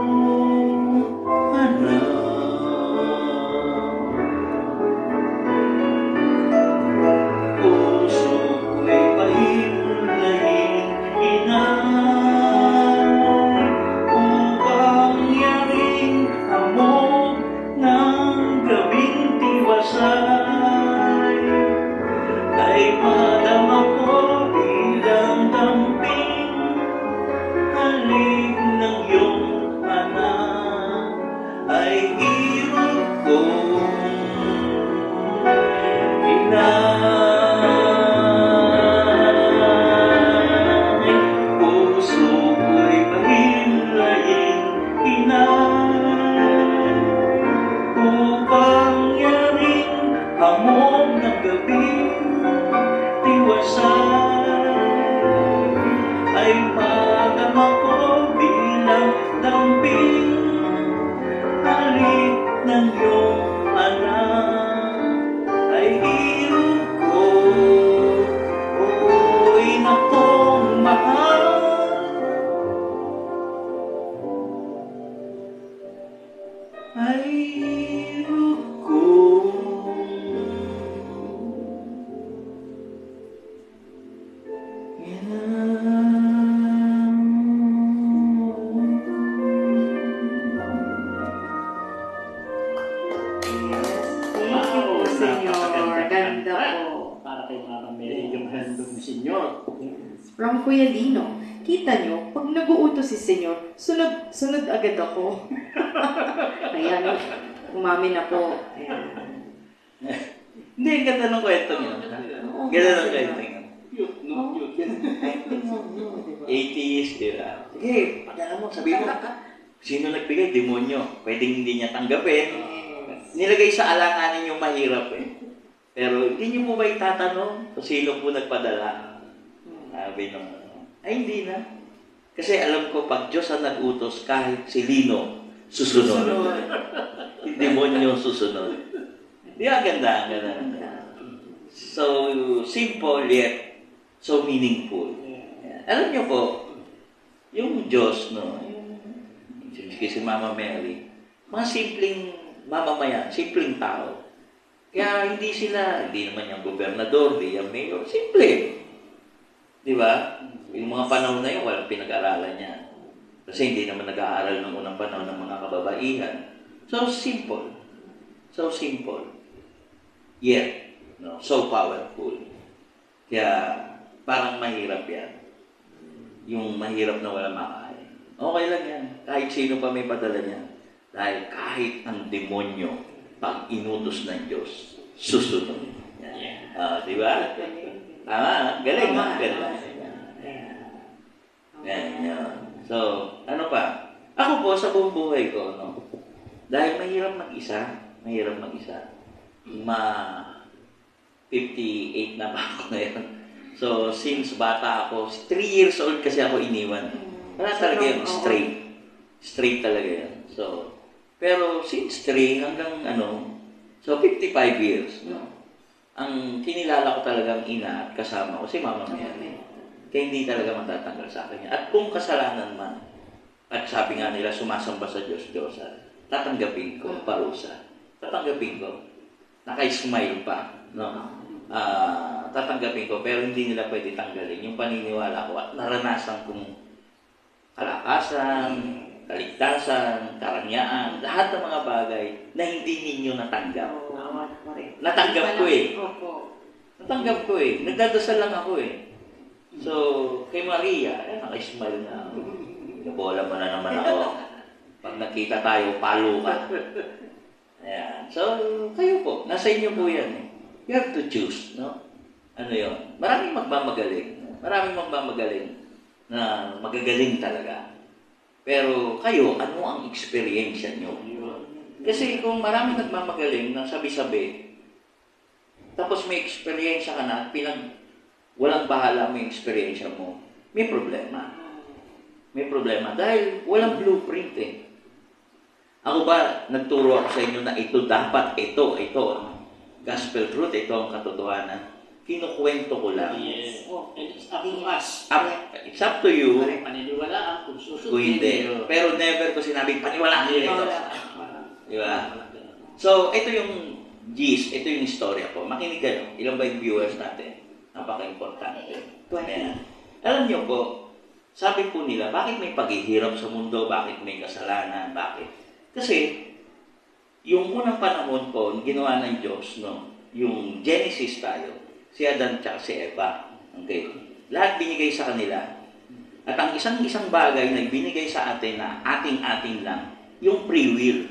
anak. Puso ko'y pahimlahin, inay, upang yaring hamog ng gabing tiwasay ay madama ko bilang damping halik ng iyong anak ay irog ko. Inay, puso ko'y pahimlayin, inay, upang yaring hamog ng gabing tiwasay ay madama ko bilang damping halik ng iyong anak ay irog ko. Oy nakong mahal, ay irog ko. Thank you po, Senyor. Ganda po. Para kay Mama Mary, yung handog ni Senyor. From Kuya Lino, kita nyo, pag nag-uutos si Senyor, sunod agad ako. Kaya no, umamin na po. Hindi, ganda ng kwento niyo. Oo, Ganda ng kwento niyo. Cute, no? Cute. 80s, di ba? Sige, padala mo, sabi mo. Sino nagbigay? Demonyo. Pwedeng hindi niya tanggapin. Nilagay sa alanganin yung mahirap eh. Pero hindi niyo po ba itatanong kung sino po nagpadala? Sabi nung, ay hindi na. Kasi alam ko, pag Diyos ang nag-utos, kahit si Lino, susunod. Yung demonyo susunod. Di ba ganda? Ganda. So simple yet so meaningful. Alam niyo po, yung Diyos, no, si Mama Mary, mga simpleng mamamayan, simpleng tao. Kaya hindi naman yung gobernador, di yung mayor, simple. Di ba? Yung mga panahon na yun, walang pinag-aralan niya. Kasi hindi naman nag-aaral ng unang panahon ng mga kababaihan. So simple. So simple. Yet, no, so powerful. Kaya parang mahirap yan. Yung mahirap na wala makain. Okay lang yan. Kahit sino pa may padala niyan. Dahil kahit ang demonyo, pag inutos ng Diyos, susunod. Di ba? Galing ha? Galing. Yan. So, ano pa? Ako po, sa buong buhay ko, no? Dahil mahirap mag-isa. 58 na ba ako ngayon? So, since bata ako, 3 years old kasi ako iniwan. Wala talaga yun, straight talaga yan. So, pero since 3 hanggang so 55 years, no? Ang kinilala ko talagang ina at kasama ko si Mama Mary. Kaya hindi talaga matatanggal sa akin yan. At kung kasalanan man, at sabi nga nila sumasamba sa Diyos-Diyosan, tatanggapin ko parusa. Tatanggapin ko. Naka-smile pa, no? Tatanggapin ko, pero hindi nila pwede tanggalin yung paniniwala ko at naranasan kong kalakasan, kaligtasan, karangyaan, lahat ng mga bagay na hindi ninyo natanggap. Natanggap ko eh. Natanggap ko eh. Nagdadasal lang ako eh. So, kay Maria, naka-smile na ako. Nabola mo na naman ako. Pag nakita tayo, palo ka. Ayan. So, kayo po, nasa inyo po yan eh. You have to choose, no? Ano yun? Maraming magmamagaling na magagaling talaga. Pero kayo, ano ang experience nyo? Kasi kung maraming nagmamagaling na sabi-sabi, tapos may experience ka na, walang bahala mo yung experience mo, may problema. May problema. Dahil walang blueprint eh. Ako ba, nagturo ako sa inyo na ito dapat, ito, gospel truth, ito ang katotohanan. Kinukwento ko lang. Yes. And it's up to us. It's up to you. Paniniwalaan kung susundin. Kung hindi. Pero never ko sinabing paniwalaan nyo ito. Di ba? So, ito yung gist, ito yung istorya ko. Makinig kayo. Ilan ba yung viewers natin? Napaka-importante. Ayan. Alam nyo po, sabi po nila, bakit may paghihirap sa mundo? Bakit may kasalanan? Bakit? Kasi, yung unang panahon po, ginawa ng Diyos, no? Yung Genesis tayo, si Adan at si Eva. Okay? Lahat binigay sa kanila. At ang isang bagay na binigay sa atin na ating-ating lang, yung free will.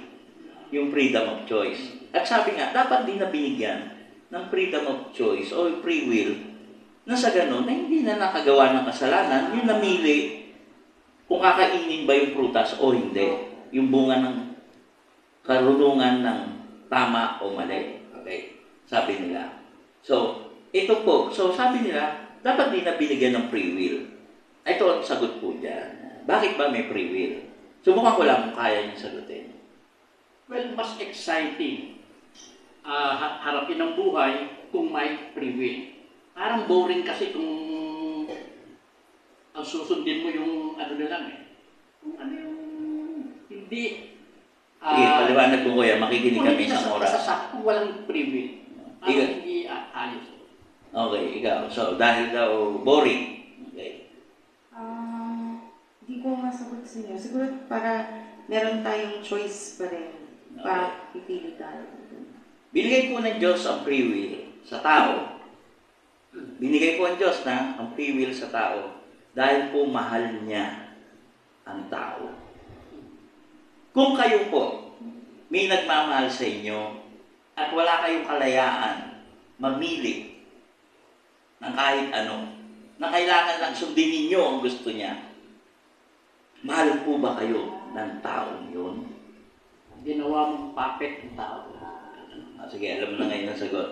Yung freedom of choice. At sabi nga, dapat din na binigyan ng freedom of choice o free will na sa ganun, na hindi na nakagawa ng kasalanan, yung namili kung kakainin ba yung prutas o hindi. Yung bunga ng karunungan ng tama o mali. Okay? Sabi nila. So, ito po. So, sabi nila, dapat din na binigyan ng free will. Ito ang sagot po dyan. Bakit ba may free will? Subukan ko lang kung kaya niyong sagutin. Well, mas exciting harapin ang buhay kung may free will. Parang boring kasi kung ang susundin mo yung ano na lang eh. Kung ano yung hindi. Sige, paliwanag ko kuya, makikinig kami isang oras. Kung walang free will. Parang hindi ayos. Okay, ikaw. So, dahil daw boring. Okay. Hindi ko masagot sa inyo. Siguro para meron tayong choice pa rin. Para pipili tayo. Binigay po ng Diyos ang free will sa tao. Binigay po ang Diyos na ang free will sa tao dahil po mahal niya ang tao. Kung kayo po may nagmamahal sa inyo at wala kayong kalayaan mamili ng kahit ano, na kailangan lang sundin ninyo ang gusto niya, mahal po ba kayo ng taong yun? Ginawa mong puppet ng tao. Sige, alam na ngayon ang sagot.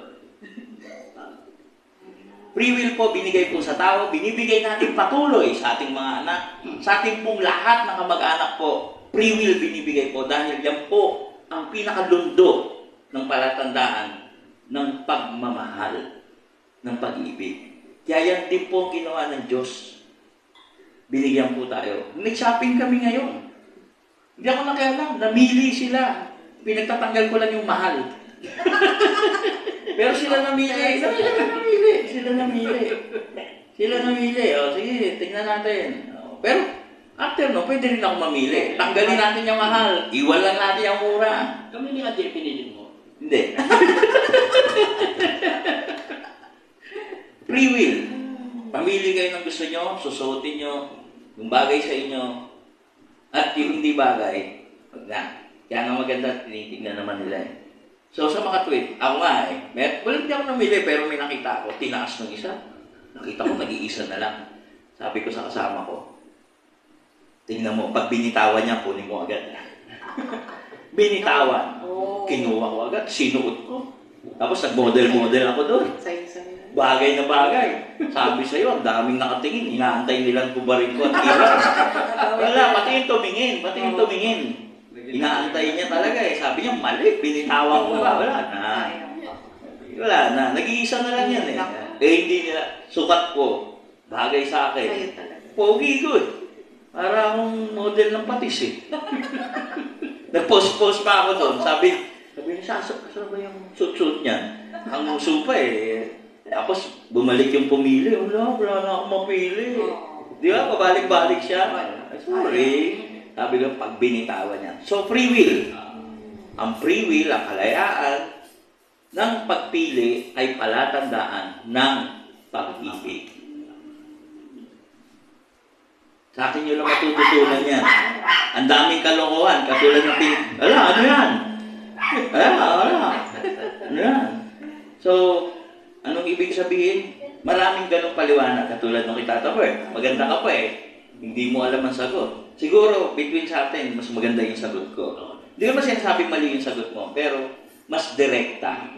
Free will po binigay po sa tao, binibigay natin patuloy sa ating mga anak, sa ating pong lahat ng kamag-anak po. Free will binibigay po dahil yan po ang pinakalundo ng palatandaan ng pagmamahal. ng pag-ibig. Kaya yan din po ang ginawa ng Diyos. Binigyan po tayo. Nag-shopping kami ngayon. Hindi ako nakialam. Namili sila. Pinagtatanggal ko lang yung mahal. Pero sila namili. Sila namili. O, sige, tingnan natin. Pero, after no, pwede rin ako mamili. Tanggalin natin yung mahal. Iwalan natin yung mura. Kami ni Ate, pinili mo. Hindi. Free will. Pamili kayo ng gusto nyo, susuotin nyo, yung bagay sa inyo, at yung hindi bagay, wag na. Kaya nga maganda, tinitignan naman nila eh. So sa mga tweet, ako nga eh, hindi ako namili, pero may nakita ako, tinaas ng isa. Nakita ko, nag-iisa na lang. Sabi ko sa kasama ko, tingnan mo, pag binitawan niya, kunin mo agad. Binitawan. Kinuha ko agad, sinuot ko. Tapos nag-model-model ako doon. Bagay na bagay. Sabi sa'yo, ang daming nakatingin. Inaantay nilang kubarin ko at ilan. Wala, pati yung tumingin. Inaantay niya talaga eh. Sabi niya, mali, binitawan ko ba? Wala na. Nag-iisa na lang yan eh. Hindi nila, sukat ko. Bagay sa akin. Pogi ko eh. Para akong model ng patis eh. Nag-post pa ako doon. Sabi niya, saan ba yung suit niya? Ang muso pa eh. Tapos, bumalik yung pumili. Wala na akong mapili. Di ba? Pabalik-balik siya. Sorry. Sabi ko, pag binitawan niya. So, free will. Ang free will, ang kalayaan ng pagpili ay palatandaan ng pag-ibig. Sa akin nyo lang matututunan yan. Ang daming kalokohan. Katulad ng ano yan? Ano yan? So, anong ibig sabihin? Maraming ganong paliwanag. Katulad ng kitata ko eh. Maganda ka pa eh. Hindi mo alam ang sagot. Siguro, between sa atin, mas maganda yung sagot ko. Hindi naman sinasabing mali yung sagot mo, pero mas direkta.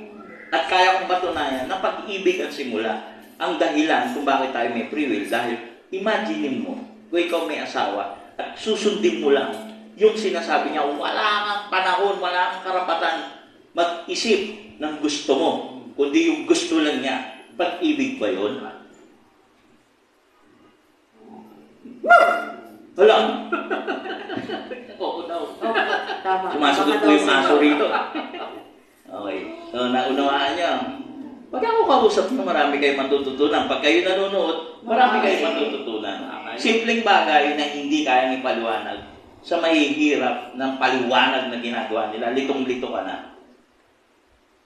At kaya kong patunayan na pag-ibig ang simula. Ang dahilan kung bakit tayo may free will. Dahil, imagine mo, kung ikaw may asawa, at susundin mo lang yung sinasabi niya, wala kang panahon, wala kang karapatan mag-isip ng gusto mo, kundi yung gusto lang niya. Pag-ibig ba yun? Wala. Oo daw. Tama. Sumasagot po yung aso rito. Okay. So, naunawaan niyo. Pag ako kausap na marami kayong matututunan. Pag kayo nanonood, marami kayong matututunan. Simpleng bagay na hindi kayang ipaliwanag sa mahihirap ng paliwanag na ginagawa nila. Litong-lito ka na.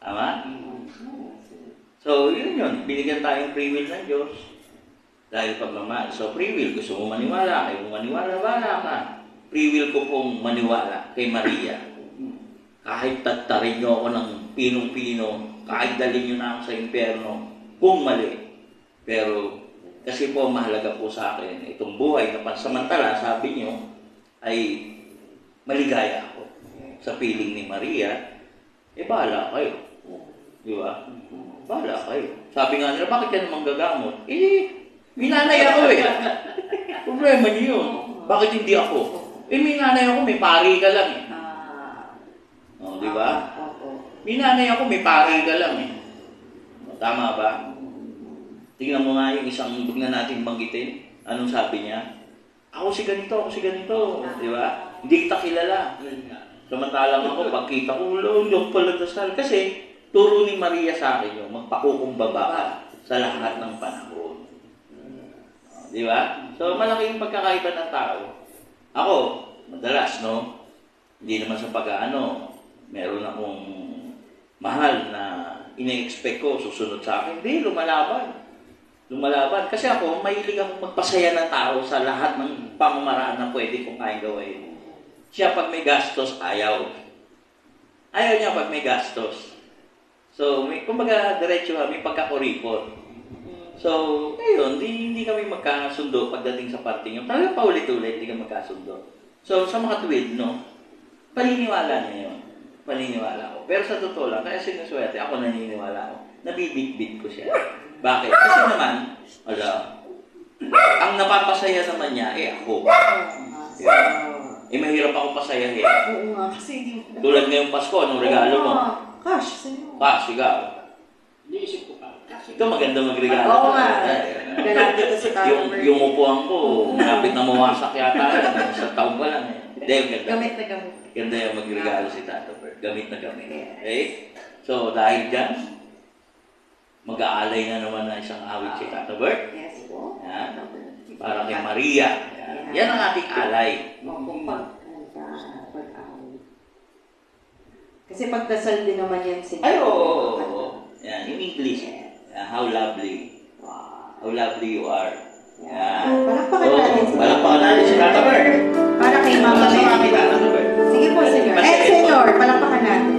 Tama? So, yun. Binigyan tayong free will ng Diyos. Dahil pagmamahal. So, free will. Gusto mo maniwala. Ayaw mo maniwala, wala ka. Free will ko pong maniwala kay Maria. Kahit tattarin niyo ako ng pinong-pino, kahit dalhin niyo na ako sa impyerno, kung mali. Pero, kasi po mahalaga po sa akin, itong buhay na pansamantala, sabi niyo, ay maligaya ako sa piling ni Maria. Bahala kayo. Di ba? Bahala kayo. Sabi nga nila, bakit ka naman gagamot? Minanay ako eh. Problema niyo yun. Bakit hindi ako? Minanay ako, may pari ka lang eh. Di ba? Minanay ako, may pari ka lang eh. Tama ba? Tingnan mo nga yung isang na natin banggitin. Anong sabi niya? Ako si ganito. Di ba? Hindi kita kilala. Samantalang ako, pagkita ko, hindi ako pala dasal. Kasi, turo ni Maria sa akin yung magpakukumbaba ka sa lahat ng panahon. Di ba? So, malaki yung pagkakaiba ng tao. Ako, madalas, no? Hindi naman sa pag-ano, meron akong mahal na ina-expect ko, susunod sa akin. Hindi, lumalaban. Kasi ako, mahilig akong magpasaya ng tao sa lahat ng pamamaraan na pwede kong kayang gawin. Siya, pag may gastos, ayaw. Ayaw niya pag may gastos. So, kumbaga, diretso may pagkakuripot. So, ngayon, hindi kami magkasundo pagdating sa parting yun. Talaga paulit-ulit, hindi kami magkasundo. So, sa mga tuwid, no? Paniniwala niya yun. Paniniwala ko. Pero sa totoo lang, kaya sinuswerte, ako naniniwala ko. Nabibit-bit ko siya. Bakit? Kasi naman, ang napapasaya naman niya, ako. Mahirap ako pasayahin. Oo nga, kasi hindi mo. Tulad ngayong Pasko, anong regalo mo? Cash, sa'yo. Cash, ikaw. Iniisip ko pa. Cash. Ikaw maganda magregalo. Oo nga. Galante ko si Tata Bert. Yung upuan ko, malapit na mawasak yata. Sa taon pa lang eh. Hindi, ganda. Gamit na gamit. Ganda yung magregalo si Tata Bert. Gamit na gamit. Okay? So, dahil dyan, mag-aalay na naman ng isang awit si Tata Bert. Yes po. Yan. Para kay Maria. Yan ang ating alay. Kasi pagdasal din naman yan si Ay, oo. Yan, in English. How lovely. How lovely you are. Yan. Palakpakan natin si Palakpakan natin si Tata Bert. Para kay Mama Mary. Tata Bert. Sige po, senyor. Senyor, palakpakan natin.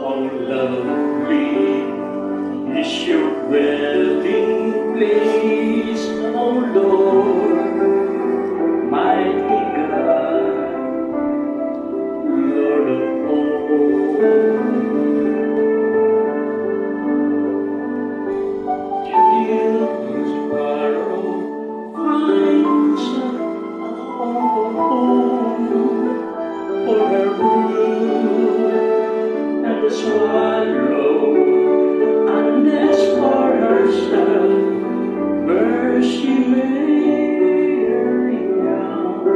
How lovely is your dwelling place, O Lord, mighty God, Lord of all. Children's sorrow finds a home for a root and the swallow, a nest for herself, mercy laying down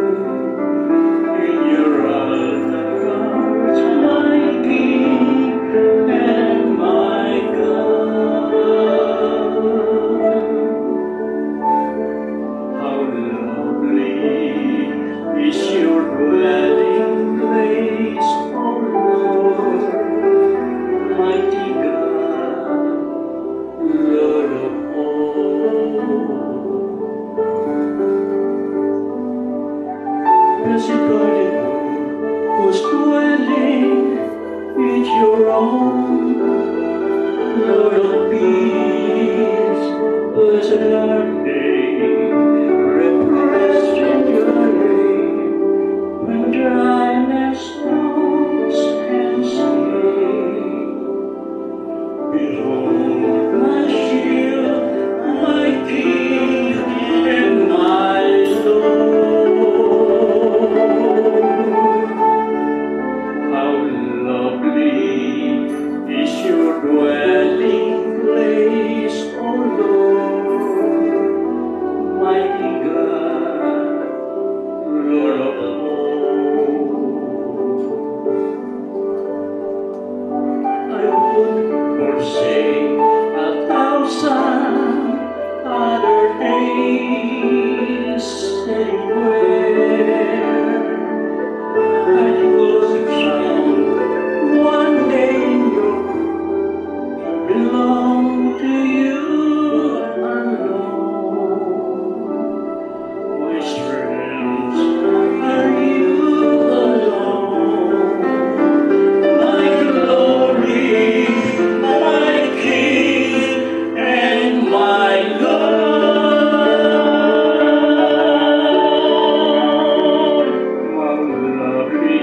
in your arms, my King and my God. How lovely is your dwelling place, O Lord, mighty God, Lord of all. Blessed garden, whose dwelling is your own, Lord of peace, blessed are they, refreshed in your name, when dryness knows and sleep. Behold my shield, my King, and my Lord. How lovely is your dwelling place, O Lord, mighty God, Lord of all. I would forsake 1,000 other days anywhere. I would found one day in your belong to you alone. My strengths are you alone. My glory, my King, and my Lord. How lovely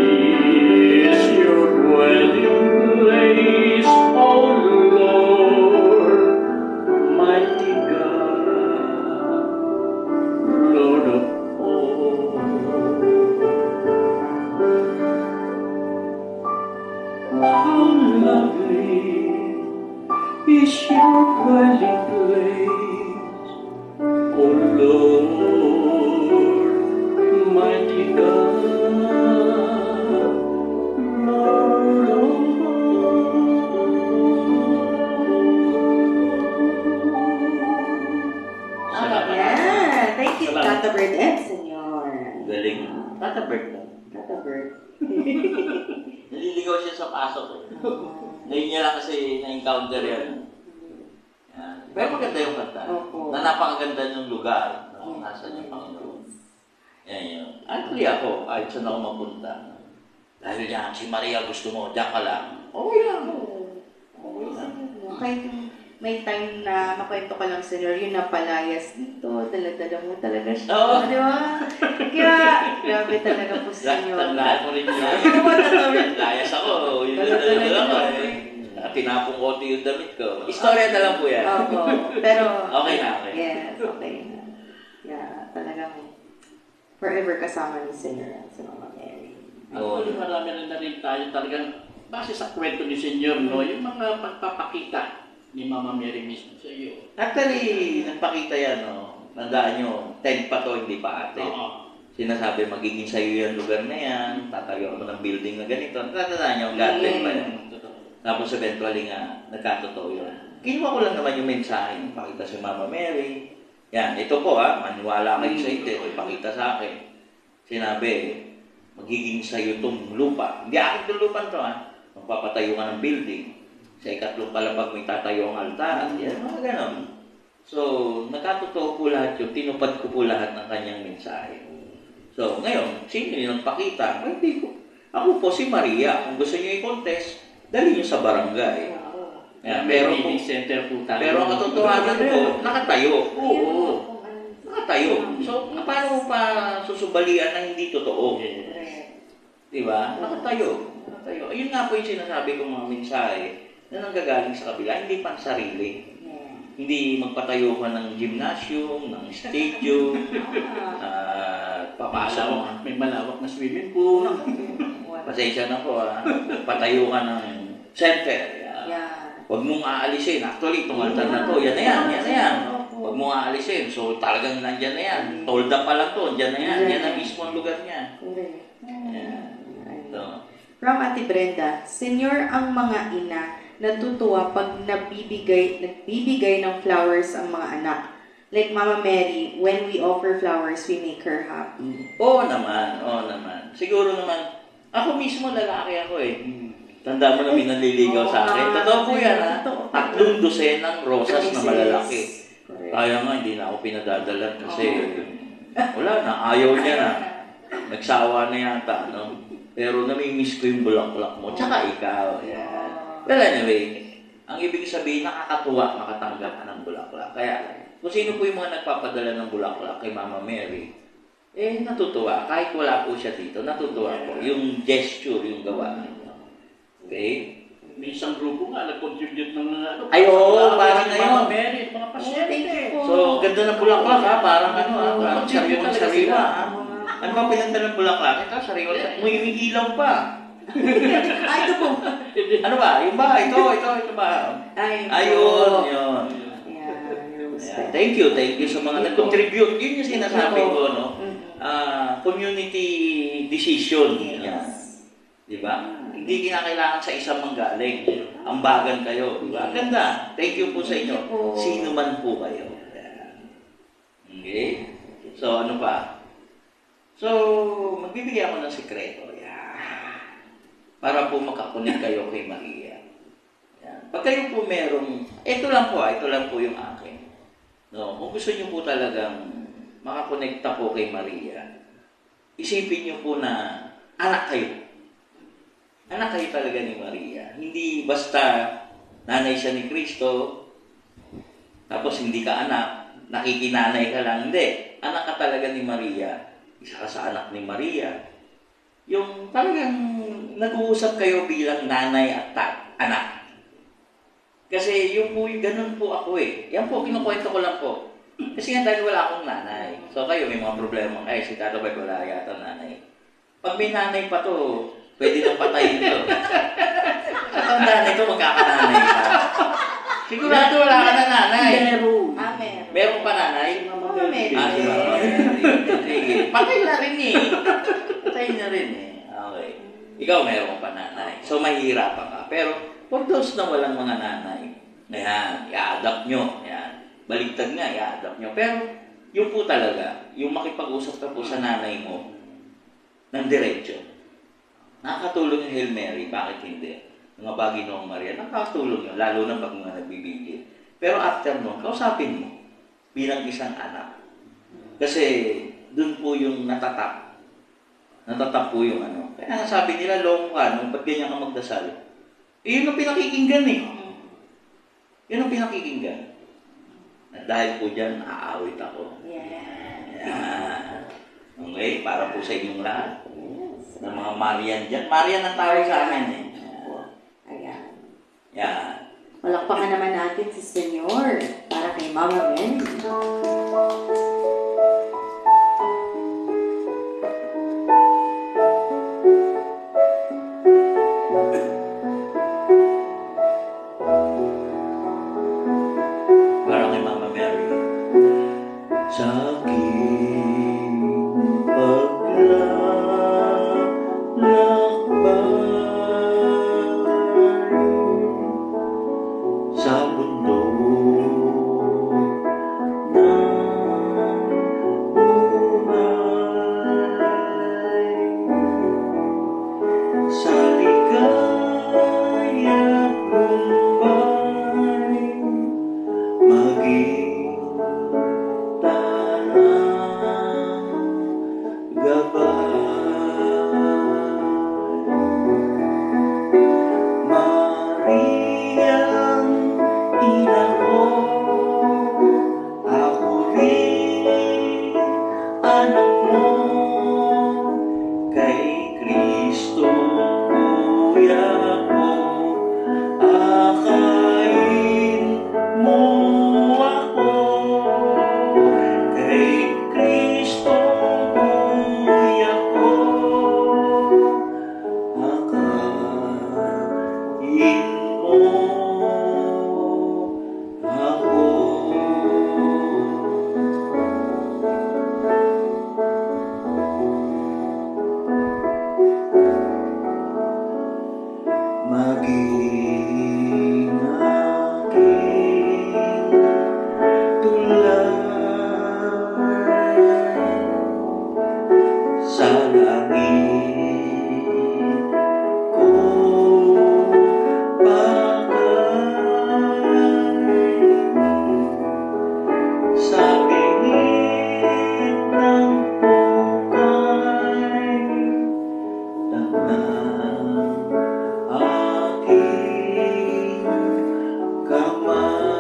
is your dwelling place, O Lord, mighty God, Lord of all. How lovely is your dwelling place, O Lord, mighty God, Lord of all. Yeah. Thank you, Salamat. Tata Bert and senyor. Galing. Tata Bert na. Tata Bert. Naliligaw siya sa pasok eh. Ngayon niya lang kasi na-encounter yan. Yan. Pero maganda yung kanta. Opo. Na napakaganda ng lugar. No? Nasa niya Panginoon. Yan yun. Actually ako, kahit saan ako mapunta. Dahil yan, si Maria gusto mo, diyan ka lang. Okay lang. Okay lang. Kahit may time na makwento ka lang, senyor, yung napalayas dito, dala-dala mo talaga siya. Oo. Di ba? Kaya, grabe talaga po, senyor. Tandaan mo rin yun. Ano ba, Tata Bert? Layas ako. Yun Dala-dala na niyo lang ako ako eh. Tinapong ko yung damit ko. Istorya na lang po yan. Opo. Pero, Okay na, okay. yes, okay na. Yeah, talagang forever kasama ni Senyor at si Mama Mary. Actually, marami na rin tayo talagang base sa kwento ni Senyor, no? Yung mga pagpapakita ni Mama Mary mismo sa iyo. Actually, nagpakita yan, no? Nandaan nyo, tent pa to, hindi pa ate. Oo. Sinasabi, magiging sa'yo yung lugar na yan, tatayo ako ng building na ganito. Natatandaan nyo, garden pa yan. Tapos eventually nga, nagkatotoo yun. Kinuha ko lang naman yung mensahe, pakita si Mama Mary. Yan, ito po maniwala kayo sa ito, ipakita sa akin. Sinabi, magiging sa'yo itong lupa. Hindi akin itong lupa ito magpapatayo ka ng building. Sa ikatlong palapag may tatayo ang altar. Yan, mga ganon. So, nagkatotoo po lahat yun. Tinupad ko po lahat ng kanyang mensahe. So, ngayon, sino yung nagpakita? Hindi ko. Ako po si Maria. Kung gusto niyo i-contest, dali niyo sa barangay. Yan, pero center po tayo. Pero ang katotohanan ko, nakatayo. Oo. Nakatayo. So, paano mo pa susubalian na hindi totoo? Diba? Nakatayo. Ayun nga po yung sinasabi kong mga mensahe na nanggagaling sa kabila, hindi pang sarili. Hindi magpatayo ka ng gymnasium, ng stadium, papasok mo. May malawak na swimming pool. Pasensya na po patayo ka ng center. Huwag mong aalisin. Actually, itong altar na to, yan na yan. Huwag mong aalisin. So, talagang nandyan na yan. Tolda pa lang to, dyan na yan. Yan na mismo ang lugar niya. So, From Ate Brenda, Senyor, ang mga ina natutuwa pag nagbibigay ng flowers ang mga anak. Like Mama Mary, when we offer flowers, we make her happy. Oo naman. Siguro naman, ako mismo lalaki ako Tanda mo na may nanliligaw sa akin. Totoo po yan 3 dosenang rosas na malalaki. Kaya nga, hindi na ako pinadadalan kasi wala na, ayaw niya na. Nagsawa na yata, no? Pero namimiss ko yung bulaklak mo, tsaka ikaw. Well, anyway, ang ibig sabihin, nakakatuwa makatanggap ka ng bulaklak. Kaya, kung sino po yung mga nagpapadala ng bulaklak kay Mama Mary, natutuwa. Kahit wala po siya dito, natutuwa po. Yung gesture, yung gawa niya. Okay? May isang grupo nga, nag-contribute ng parang Mama Mary, mga pasyente. So, ganda ng bulaklak parang parang sariwa. Ano ba pinagdala ng bulaklak? Ito, sariwa. May ilaw pa. Ito po. Ano ba? Yung ba? Ito ba? Ayun. Thank you sa mga nag-contribute. Yun yung sinasabi ko, no? Community decision. Yan. Diba? Hindi kinakailangan sa isang manggaling. Ambagan kayo. Diba? Ganda. Thank you po sa inyo. Sino man po kayo. Okay? So, ano pa? So, magbibigay ako ng sikreto. Para po makakunik kayo kay Maria. Pag kayo po merong, ito lang po yung akin. No, kung gusto niyo po talagang makakonekta po kay Maria, isipin niyo po na anak kayo. Anak kayo talaga ni Maria. Hindi basta nanay siya ni Kristo, tapos hindi ka anak, nakikinanay ka lang. Hindi. Anak ka talaga ni Maria. Isa ka sa anak ni Maria. Yung talagang nag-uusap kayo bilang nanay at anak. Kasi yung po, ganun po ako Yan po, kinukwento ko lang po. Kasi nga dahil wala akong nanay. So kayo, may mga problema. Si Tata Bay, wala yata nanay. Pag may nanay pa to, pwede nang patayin to. Katandaan ito, magkakananay ka. Sigurado wala ka na nanay. Meron pa nanay? Mama Mary. Sige. Patay na rin Okay. Ikaw meron pa nanay. So mahihirapan ka. Pero for those na walang mga nanay, i-adapt nyo. Baligtad nga, i-adapt nyo. Pero yung po talaga, yung makipag-usap ka po sa nanay mo, ng diretso. Nakakatulong yung Hail Mary, bakit hindi? Mga Baginoong Maria, nakakatulong yun, lalo na pag mga nagbibigay. Pero after mo, kausapin mo bilang isang anak. Kasi dun po yung natatap. Natatap po yung ano. Kaya nga sabi nila, long ka, ba't ganyan ka magdasal? Yun ang pinakikinggan Yun ang pinakikinggan. At dahil po dyan, aawit ako. Okay, para po sa inyong lahat. Ng mga Marian dyan. Marian ang tawag sa amin Yan. Palakpakan naman natin si Senyor para kay Mama Mary. sa mundo ng buhay. Sa ligaya kumbay, maging tanang gabay. Mariang ina ko, ako rin anak mo, kay Kristo kuya ko, akayin mo ako, kay Kristo kuya ko, akayin mo ako. Maging aking tulay sa langit ko pagay, sa bingit ng hukay ng aking kamay.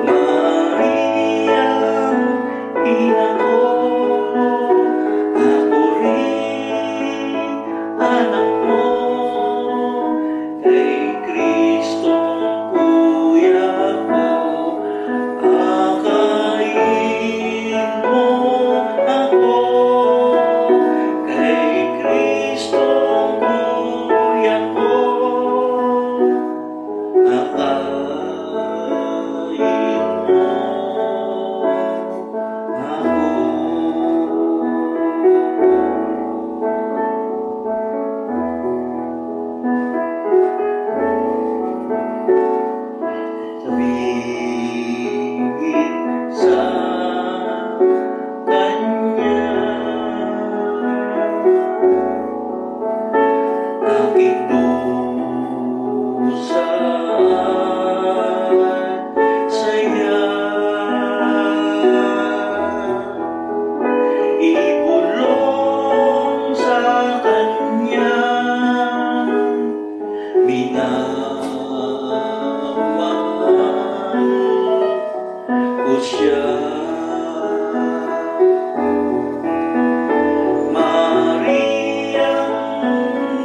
Mariang ina ko, ako rin anak mo, kay Kristo kuya ko, akayin mo ako, kay Kristo kuya ko, akayin mo ako. Sabihin sa Kanya, aking dusa saya, ibulong sa Kanya, minamahal ko siya. Mariang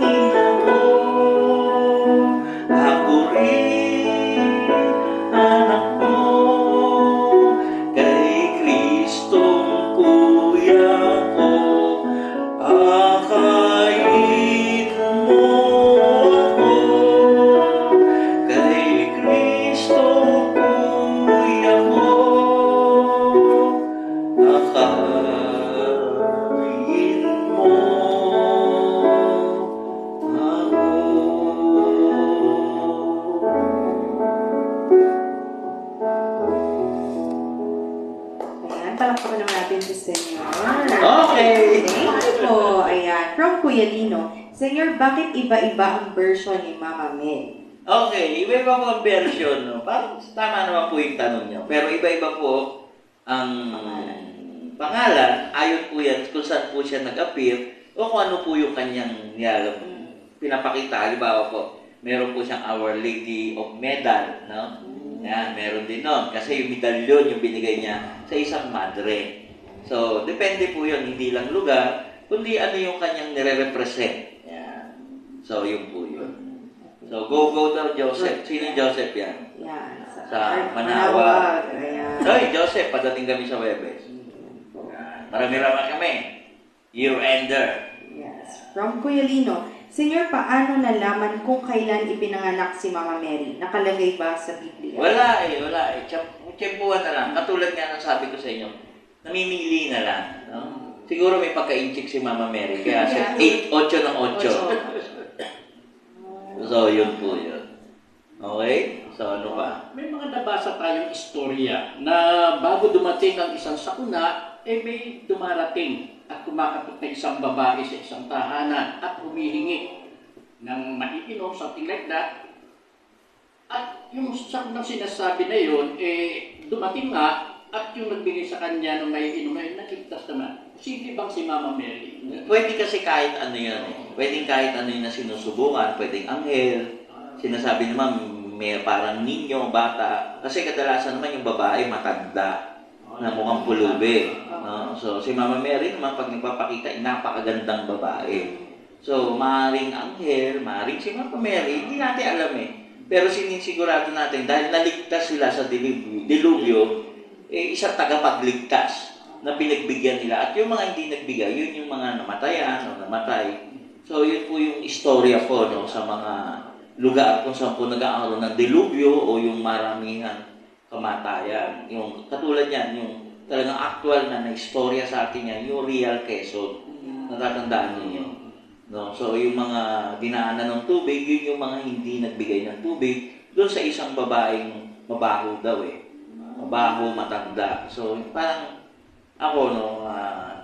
ina ko, ako rin anak mo, kay Kristo kuya ko, akayin mo ako, kay Kristo kuya ko, akayin mo ako. Ayan, palakpakan naman natin si Senyor. Okay. Thank you po. Ayan, from Kuya Lino. Senyor, bakit iba-iba ang version ni Mama Mel? Okay, iba-iba po ang version, no? Parang tama naman po yung tanong niyo. Pero iba-iba po ang pangalan. Ayon po yan kung saan po siya nag-appear o kung ano po yung kanyang pinapakita. Halimbawa po, meron po siyang Our Lady of Medal, no? Yan, meron din nun. Kasi yung medalyon yung binigay niya sa isang madre. So, depende po yun. Hindi lang lugar, kundi ano yung kanyang nire-represent. Yan. So, yun po yun. So, go daw, Joseph. Sino yung Joseph yan? Yan. Sa Manawag. Ayan. Ay, Joseph, padating kami sa Webes. Marami-rami kami. Year-ender. Yes. From Kuya Lino. Senyor, paano nalaman kung kailan ipinanganak si Mama Mary? Nakalagay ba sa Biblia? Wala eh. Tiyempuhan na lang. Katulad nga ng sabi ko sa inyo, namimili na lang. No? Siguro may pagka-inchik si Mama Mary, kaya sa 8 ng 8. So, yun po yun. Okay? So, ano pa? May mga nabasa tayong istorya na bago dumating ang isang sakuna, may dumarating at kumakatok na isang babae sa isang tahanan at humihingi ng maiinom, something like that. At yung sakunang sinasabi na yun, dumating nga at yung nagbigay sa kanya ng maiinom na yun, nakiktas naman. Posible bang si Mama Mary? Pwede kasi kahit ano yun eh. Pwedeng kahit ano yun na sinusubukan. Pwedeng anghel. Sinasabi naman may parang ninyo, bata. Kasi kadalasan naman yung babae matanda na mukhang pulubi. No? So, si Mama Mary naman pag nagpapakita, napakagandang babae. So, maaaring anghel, maaaring si Mama Mary, hindi natin alam eh. Pero sinisigurado natin, dahil naligtas sila sa dilubyo, isang tagapagligtas na pinagbigyan nila. At yung mga hindi nagbigay, yun yung mga namatayan o namatay. So, yun po yung istorya po no, sa mga lugar kung saan po nag-aaroon ng dilubyo o yung maramihan kamatayan. Yung katulad yan, yung talagang actual na istorya sa atin yan, yung real Quezon. Natatandaan niyo. No? So, yung mga dinaanan ng tubig, yun yung mga hindi nagbigay ng tubig doon sa isang babaeng mabaho daw eh. Mabaho, matanda. So, parang ako, no,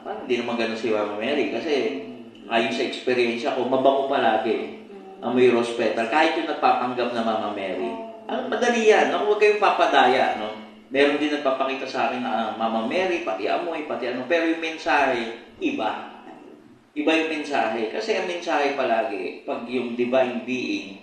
parang hindi naman ganun si Mama Mary kasi ayon sa experience ko, mabango palagi. Amoy rose petal. Kahit yung nagpapanggap na Mama Mary. Madali yan. Huwag kayong papadaya. No? Meron din nagpapakita sa akin na Mama Mary, pati amoy, pati ano. Pero yung mensahe, iba. Iba yung mensahe. Kasi ang mensahe palagi, pag yung divine being,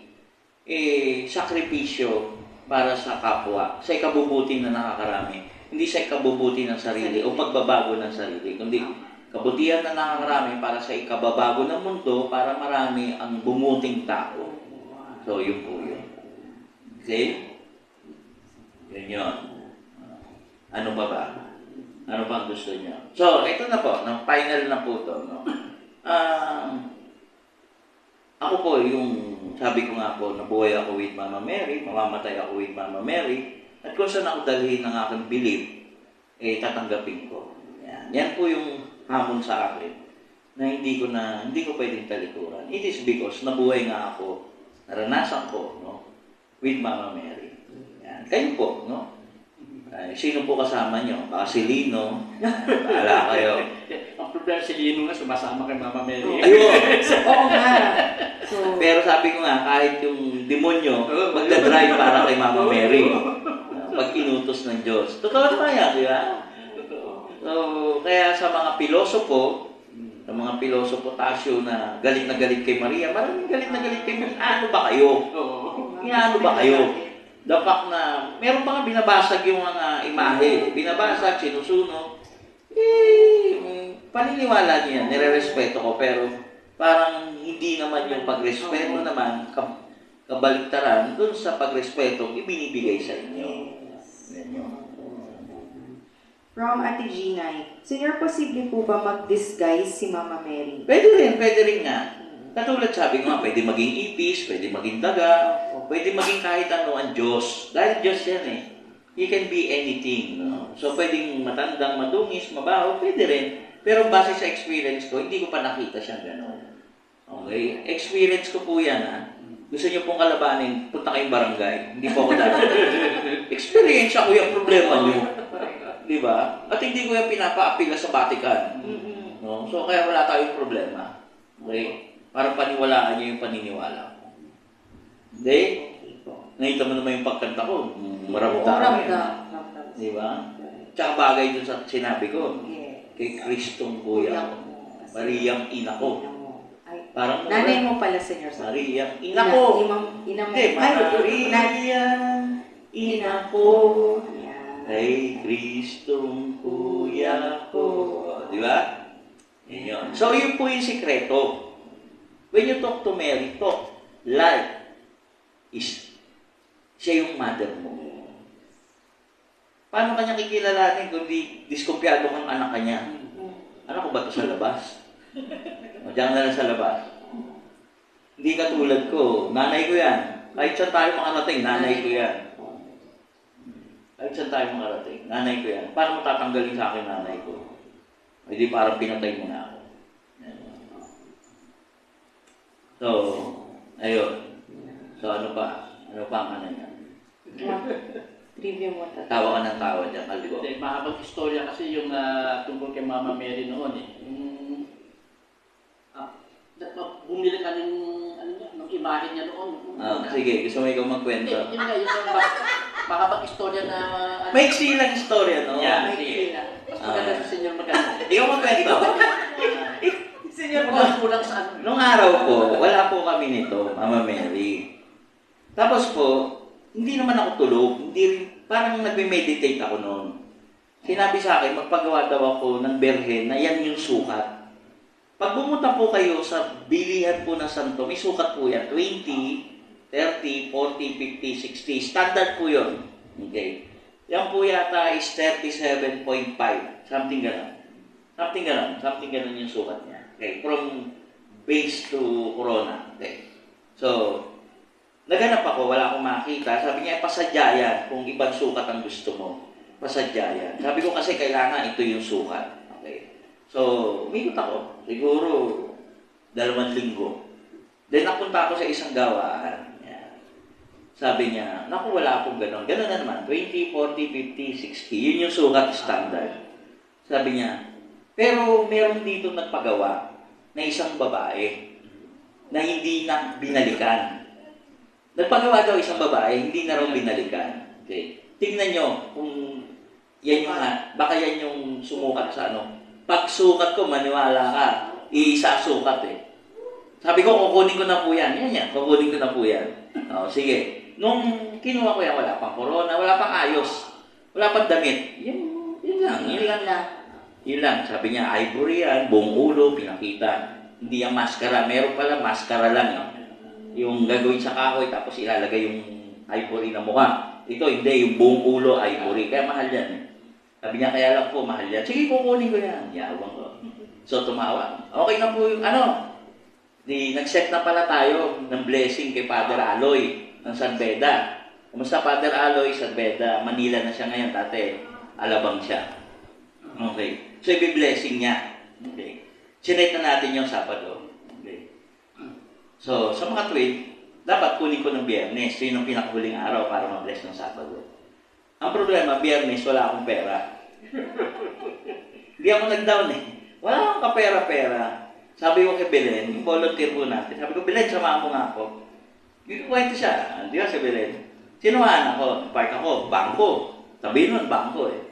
sakripisyo para sa kapwa, sa ikabubuti na nakakarami. Hindi sa ikabubuti ng sarili o pagbabago ng sarili, kundi kabutihan na nakakarami para sa ikababago ng mundo para marami ang bumuting tao. So, yun po yun. Okay? Yun yun. Ano pa ba? Ano pa ang gusto niyo? So, ito na po. Final na po ito. No? Ako po, yung sabi ko nga po, nabuhay ako with Mama Mary, mamamatay ako with Mama Mary, at kung saan ako dalhin ng aking belief, tatanggapin ko. Yan po yung hamon sa akin na hindi ko pwedeng talikuran. It is because nabuhay nga ako, naranasan ko, no, with Mama Mary. Yan. Kayo po, no? Sino po kasama nyo? Baka si Lino. Bahala kayo. Ang problema si Lino nga, sumasama kay Mama Mary. Ayun! Oo nga. So, Pero sabi ko nga, kahit yung demonyo, magdadrive para kay Mama Mary. Pag inutos ng Diyos. Totoo naman yan, di ba? So, kaya sa mga pilosopo, Tasyo na galit kay Maria, maraming galit na galit kay Maria. Ano ba kayo? Ano ba kayo? The fact na, meron pa nga binabasag yung mga imahe. Binabasag, sinusunog. Paniniwala niya yan, nire-respeto ko. Pero parang hindi naman yung pagrespeto naman, kabaliktaran, dun sa pagrespeto, ibinibigay sa inyo. from Ate Ginay, Senyor, posible po ba mag-disguise si Mama Mary? Pwede rin nga. Katulad sabi ko nga, pwede maging ipis, pwede maging daga, pwede maging kahit ano ang Diyos. Dahil Diyos yan eh. He can be anything. No? So pwedeng matandang, madungis, mabaho, pwede rin. Pero base sa experience ko, hindi ko pa nakita siyang gano'n. Okay? Experience ko po yan ha. Gusto niyo pong kalabanin, punta kayong barangay. Hindi po ako dati. Experience ako yung problema niyo. Diba? At hindi ko yung pinapa-apila sa Vatican. No? So kaya wala tayong problema. Okay? Para paniwalaan niyo yung paniniwala ko. Hindi? Nakita mo naman yung pagkanta ko. Maramdaman. Diba? Tsaka bagay dun sa sinabi ko. Kay Kristong Kuya ko. Mariyang ina ko. Parang nanay mo pala, Senyor. Mariyang ina ko. Ina mo. Hindi, Mariyang ina ko. Kay Kristong Kuya ko. Di ba? Yun. So, yun po yung sikreto. When you talk to Mary, talk like siya yung mother mo. Paano kanya kikilalanin kung di diskumpiyado kang anak kanya? Anak ko ba ito sa labas? O, diyan na lang sa labas. Hindi katulad ko. Nanay ko yan. Kahit saan tayo makarating, nanay ko yan. Kahit saan tayo makarating, nanay ko yan. Paano mo tatanggalin sa akin nanay ko? Hindi parang pinatay mo na ako. So, ayun. So, ano pa? Ano pa ang ano niya? Trivia mo Tawa ka ng tawa dyan, kaligo. Hindi, mahabang istorya kasi yung tungkol kay Mama Mary noon eh. Bumili ka ng imahe niya noon. Sige, gusto mo ikaw magkwento. Hindi, yun nga, yung mahabang istorya na... May lang istorya, no? Yeah, sige. Mas maganda sa senyor maganda. Ikaw magkwento. Senyor Kulang sa ano. Nung araw po, wala po kami nito, Mama Mary. Tapos po, hindi naman ako tulog. Parang nagme-meditate ako noon. Sinabi sa akin, magpagawa daw ako ng berhen na yan yung sukat. Pag bumunta po kayo sa bilihan po ng santo, may sukat po yan. 20, 30, 40, 50, 60. Standard po yun. Okay. Yan po yata is 37.5. Something gano'n. Something gano'n yung sukat niya. Okay. From base to corona. Okay. So, naganap ako, wala akong makita. Sabi niya, pasadya yan kung ibang sukat ang gusto mo. Pasadya yan. Sabi ko kasi kailangan ito yung sukat. Okay. So, umikot ako. Siguro, 2 linggo. Then, napunta ako sa isang gawaan. Yan. Sabi niya, naku, wala akong gano'n. Gano'n na naman. 20, 40, 50, 60. Yun yung sukat standard. Sabi niya, pero meron dito nagpagawa na isang babae na hindi na binalikan. Nagpagawa daw isang babae, hindi na raw binalikan. Okay. Tingnan nyo kung yan yung baka yan yung sumukat sa ano. Pag sukat ko, maniwala ka, iisa sukat eh. Sabi ko, kukunin ko na po yan. Yan, kukunin ko na po yan. Sige. Nung kinuha ko yan, wala pang corona, wala pang ayos. Wala pang damit. Yun lang. Sabi niya, ivory yan, buong ulo, pinakita. Hindi yung maskara. Meron pala, maskara lang. Yung gagawin sa kahoy, tapos ilalagay yung ivory na mukha. Ito, hindi. Yung buong ulo, ivory. Kaya mahal yan eh. Sabi niya, kaya lang po, mahal yan. Sige, kukunin ko yan. Yawang ko. So, tumawa. Okay na po yung nag-set na pala tayo ng blessing kay Father Aloy ng San Beda. Kumusta Father Aloy, San Beda? Manila na siya ngayon, dati. Alabang siya. Okay. So, i-blessing niya. Okay. Sinet na natin yung Sabado. Okay. So, sa mga tweet, dapat kunin ko ng Biyernes. Yun ang pinakahuling araw para ma-bless ng Sabado. Ang problema, Biyernes, wala akong pera. Hindi ako nag-down eh. Wala akong kapera-pera. Sabi ko kay Belen, yung volunteer po natin. Sabi ko, Belen, samahan mo nga ako. Kwento siya. Di ba si Belen? Sinuhaan ako. Park ako. Bangko. Sabi nun, bangko eh.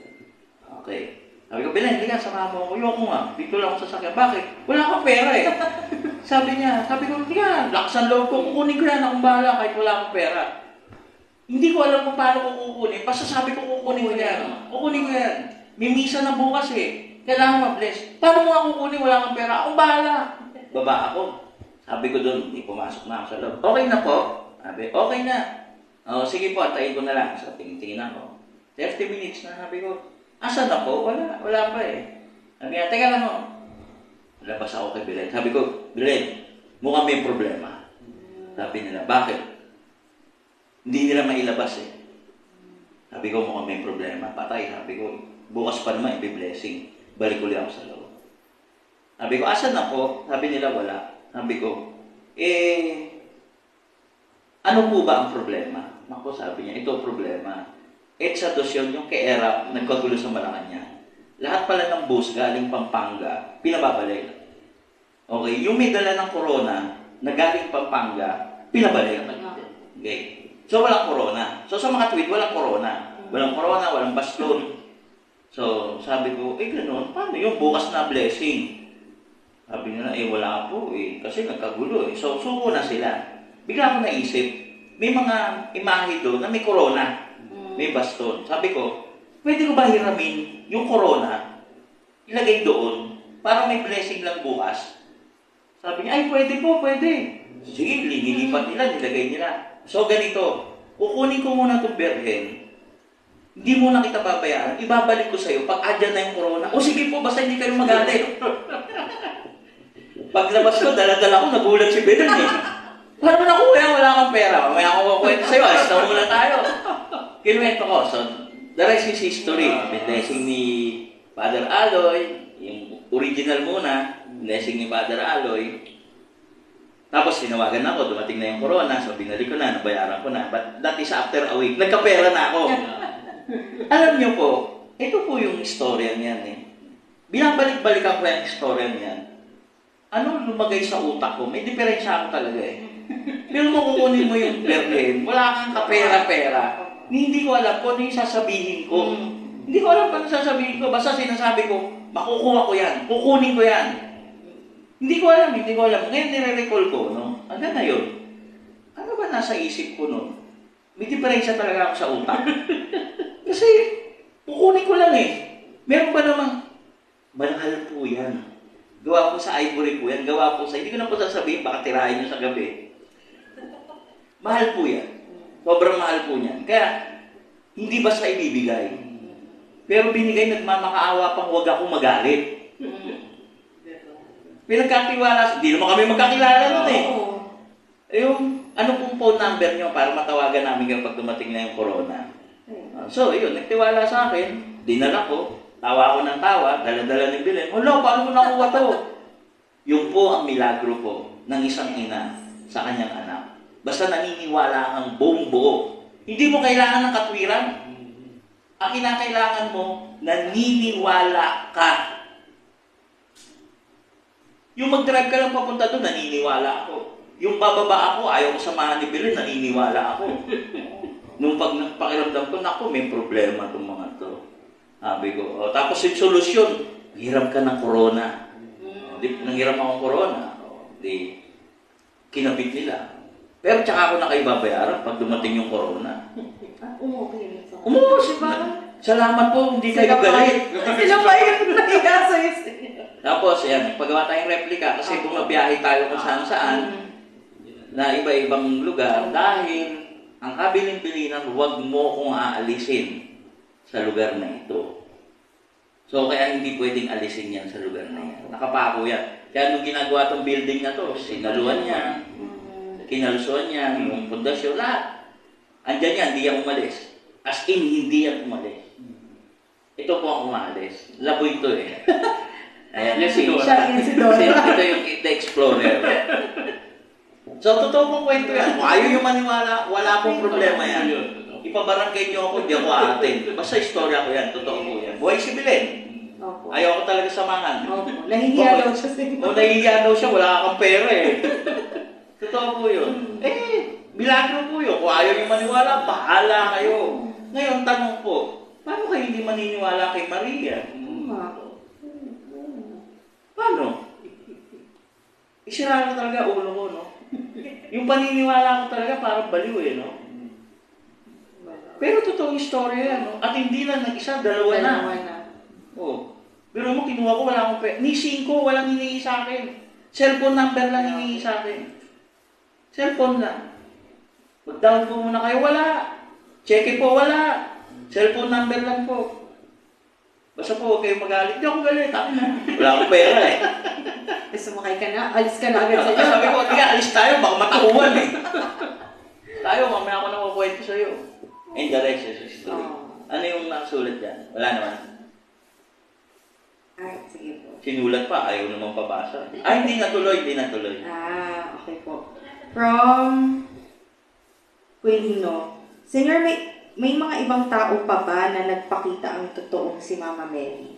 Okay. Sabi ko, Belen, hindi ka, samahan mo ako. Yung nga. Dito lang ako sasakyan. Bakit? Wala akong pera eh. Sabi ko, hindi ka, lakas ang loob ko. Kukunin ko yan. Akong bahala kahit wala akong pera. Hindi ko alam kung paano ko kukunin. Basta sabi ko kukunin ko yan. Kukunin ko yan. May misa na bukas eh. Kailangan ma-bless. Paano mo nga kukunin? Wala kang pera. Akong bahala. Baba ako. Sabi ko doon, hindi pumasok na ako sa loob. Okay na po. Sabi, okay na. Sige po, antayin ko na lang. So, tingin ako. 30 minutes na. Sabi ko, asan na po? Wala pa eh. Sabi niya, teka lang ho. Labas ako kay Belen. Sabi ko, Belen, mukhang may problema. Sabi nila, bakit? Hindi nila mailabas eh. Sabi ko, mukhang may problema. Patay. Sabi ko, bukas pa naman, i-blessing. Balik ulit ako sa loob. Sabi ko, asan na po? Sabi nila, wala. Sabi ko, ano po ba ang problema? Naku, sabi niya, ito problema. Sa dosyon, yung kay Erap, nagkagulo sa Malacanang. Lahat pala ng bus galing Pampanga, pinababalik. Okay, yung may dala ng corona, na galing Pampanga, pinabalik. Okay. So, walang corona. So, sa mga tweet, walang corona. Walang corona, walang baston. So, sabi ko, ganun, paano yung bukas na blessing? Sabi nila, wala po kasi nagkagulo So, suko na sila. Bigla ako naisip, may mga imahe doon na may corona, may baston. Sabi ko, pwede ko ba hiramin yung corona, ilagay doon, para may blessing lang bukas? Sabi niya, pwede po, pwede. Sige, linilipat nila, nilagay nila. So, ganito, kukunin ko muna itong berhen, hindi mo na kita babayaran, ibabalik ko sa'yo pag adyan na yung corona. Sige po, basta hindi kayo magalit. Paglabas ko, dala-dala ko, nagulat si Belen eh. Paano na kuya, wala kang pera. Mamaya ako kukwento sa'yo, alas na muna tayo. Kinuwento ko. So, the rest is history. Blessing ni Father Aloy, yung original muna, blessing ni Father Aloy. Tapos tinawagan ako, dumating na yung corona, so binalik ko na, nabayaran ko na. But that is after a week. Nagkapera na ako. Alam niyo po, ito po yung istorya niyan eh. Binabalik-balikan ko yung istorya niyan. Ano lumagay sa utak ko? May diferensya ako talaga eh. Pero kung kukunin mo yung Berlin, wala kang kapera-pera. Hindi ko alam kung ano yung sasabihin ko. Hindi ko alam kung ano sasabihin ko. Basta sinasabi ko, makukuha ko yan. Kukunin ko yan. Hindi ko alam. Ngayon nire-recall ko, no? Hanggang na yun. Ano ba nasa isip ko nun? May diferensya talaga ako sa utak. Kasi, kukunin ko lang eh. Meron ba namang, mahal po yan. Gawa ko sa ivory po yan. Gawa ko sa, hindi ko na po sasabihin, baka tirahin nyo sa gabi. Mahal po yan. Sobrang mahal po niyan. Kaya, hindi basta ibibigay. Pero binigay, nagmamakaawa pang huwag ako magalit. Pinagkatiwala, hindi naman kami magkakilala nun eh. Yung, ano pong phone number nyo para matawagan namin kapag dumating na yung corona. So, yun, nagtiwala sa akin, dinala ko, tawa ko ng tawa, dala-dala ng bilhin. Hala, paano ko nakuha to? Yung po ang milagro po ng isang ina sa kanyang anak. Basta naniniwala ang buong buo. Hindi mo kailangan ng katwiran. Ang kinakailangan mo, naniniwala ka. Yung mag-drive ka lang papunta doon, naniniwala ako. Yung bababa ako, ayaw ko samahan ni Billy, naniniwala ako. Nung pag pakiramdam ko, naku, may problema itong mga to. Sabi ko, oh, tapos yung solusyon, hiram ka ng corona. Nanghiram akong corona. Di, kinabit nila. Pero tsaka ako na kayo babayaran pag dumating yung corona. Okay. Diba? Salamat po, hindi kayo galit. Sila pa yung nahiya sa'yo. Tapos, yan, paggawa tayong replika kasi bumabiyahe tayo kung saan-saan na iba-ibang lugar dahil ang kabilin-bilinan, huwag mo kong aalisin sa lugar na ito. So, kaya hindi pwedeng alisin yan sa lugar na yan. Nakapako yan. Kaya nung ginagawa itong building na to, sinaluan niya, kinalusuan niya, yung pundasyon, lahat. Andyan yan, hindi yan umalis. As in, hindi yan umalis. Ito po ang umalis. Laboy ito eh. Ayan, si ito yung The Explorer. So, totoo pong kwento yan. Kung ayaw yung maniwala, wala pong problema yan. Ipabarangay niyo ako, hindi ako aatin. Basta istorya ko yan, totoo po yan. Buhay si Belen. Ayaw ko talaga samahan. Nahihiya daw siya. Nahihiya daw siya, wala kang pera eh. Totoo po yun. Milagro po yun. Kung ayaw yung maniwala, bahala kayo. Ngayon, tanong po, paano kayo hindi maniniwala kay Maria? Paano? Isira ko talaga ulo ko, no? Yung paniniwala ko talaga parang baliw eh, no? Pero totoong istorya yan, no? At hindi lang nag-isa, dalawa na. Oh. Pero mo, kinuha ko, wala akong pera. Ni 5, walang hinihingi sa akin. Cellphone number lang hinihingi sa akin. Cellphone lang. Mag-down po muna kayo, wala. Check po, wala. Cellphone number lang po. Basta po, huwag kayong magalit. Hindi ako galit. Wala akong pera eh. Sumakay ka na, alis ka na agad sa'yo. Sabi ko, tiga, alis tayo, baka matakuhan eh. Tayo, mamaya ako na kukwento sa'yo. And the rest is history. Ano yung nakasulat dyan? Wala naman. Ay, sige po. Sinulat pa, ayaw naman pabasa. Ay, hindi natuloy. Okay po. From Quilino. Senyor, may mga ibang tao pa ba na nagpakita ang totoong si Mama Mary?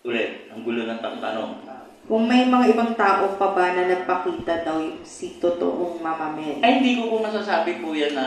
Ulit, ang gulo ng tanong. Kung may mga ibang tao pa ba na nagpakita daw yung si totoong Mama Mary? Ay, hindi ko po masasabi po yan na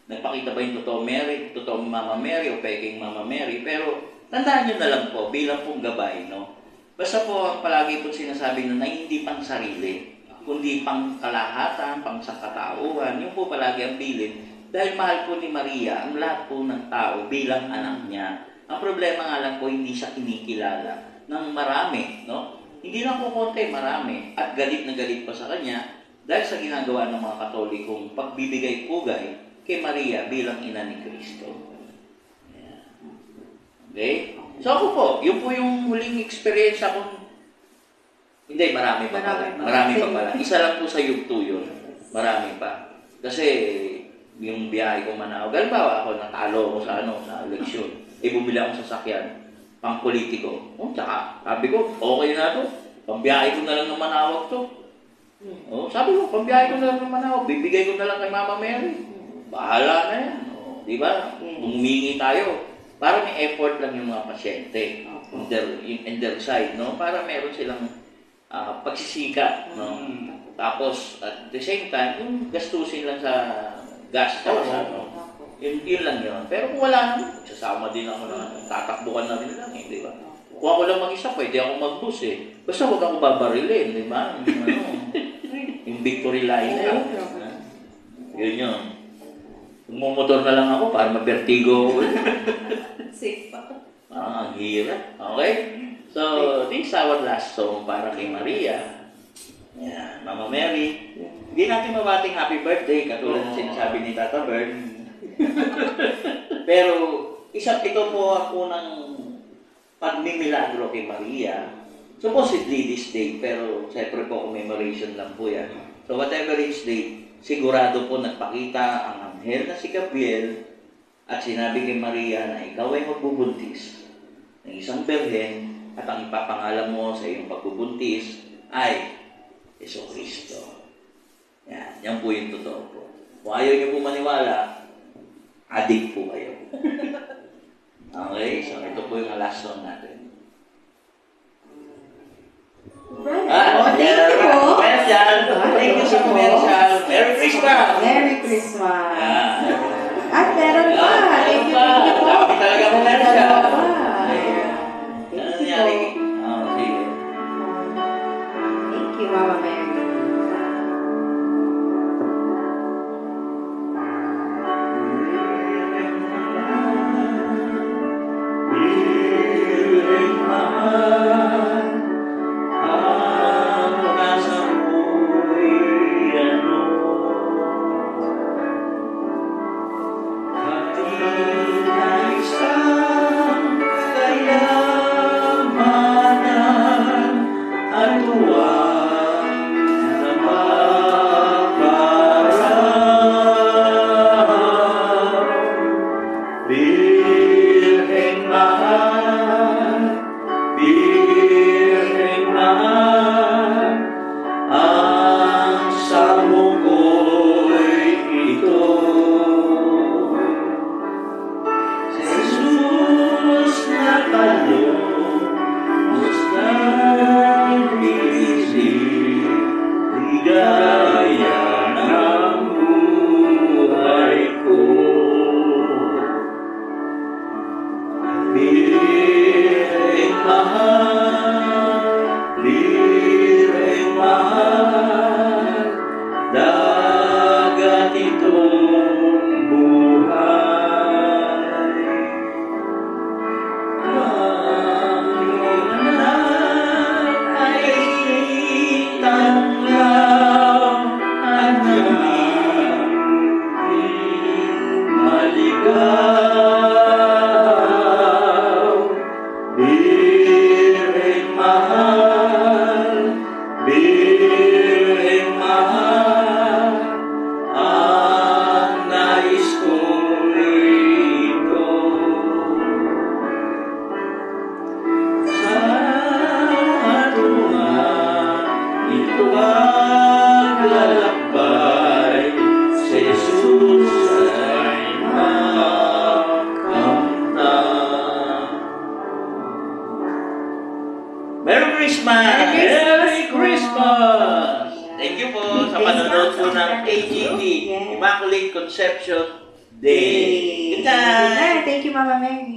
nagpakita ba yung totoong Mama Mary o peking Mama Mary. Pero, tandaan nyo na lang po, bilang pong gabay, no? Basta po, palagi po sinasabi na hindi pang sarili, kundi pang kalahatan, pang sangkatauhan, yung po palagi ang bilin. Dahil mahal po ni Maria ang lahat po ng tao bilang anak niya. Ang problema nga lang po, hindi siya kinikilala ng marami, no? Hindi lang po konti, marami. At galit na galit pa sa kanya dahil sa ginagawa ng mga Katolikong pagbibigay-pugay kay Maria bilang ina ni Kristo. Okay? So ako po, yun po yung huling experience akong... Hindi, marami pa pala. Isa lang po sa yugto yun. Marami pa. Kasi yung biyahe ko Manao, halimbawa ako natalo ako sa eleksyon. Bumili akong sasakyan. pang-politiko. Tsaka, sabi ko, okay na to. Pambiyahe ko na lang ng Manawag to. Sabi ko, pambiyahe ko na lang ng Manawag. Bibigay ko na lang kay Mama Mary. Bahala na yan. Di ba? Humingi tayo. Para may effort lang yung mga pasyente. In their side, no? Para meron silang pagsisika, no? Tapos, at the same time, yung gastusin lang sa gas, no? Yun lang yun. Pero kung wala naman, sasama din ako na tatakbukan na rin lang, di ba? Kung ako lang mag-isa, pwede ako mag-bus eh. Basta huwag ako babarilin, di ba? Yung victory line na yun. Yun yun. Mumotor na lang ako para ma-vertigo. Safe pa. Ang hirap. Okay? So, this is our last song para kay Maria. Yan, Mama Mary. Hindi natin mabating happy birthday katulad ng sinasabi ni Tata Bern. Pero, ito po ang unang pagmimilagro kay Maria. Supposedly this date, pero siyempre po commemoration lang po yan. So whatever each date, sigurado po nagpakita ang anghel na si Gabriel at sinabi kay Maria na ikaw ay magbubuntis ng isang berhen at ang ipapangalan mo sa iyong pagbubuntis ay Jesucristo. Yan po yung totoo po. Kung ayaw niyo po maniwala, adik po kayo. Okay, so ito po yung last song natin. Thank you po. Thank you so much. Merry Christmas! Merry Christmas! At meron pa! Thank you po! Dami talaga mo meron siya. Thank you po. Thank you, Mama Mary. Merry Christmas! Thank you po sa panonood po ng AGT, Immaculate Conception Day. Good night! Thank you, Mama Mary.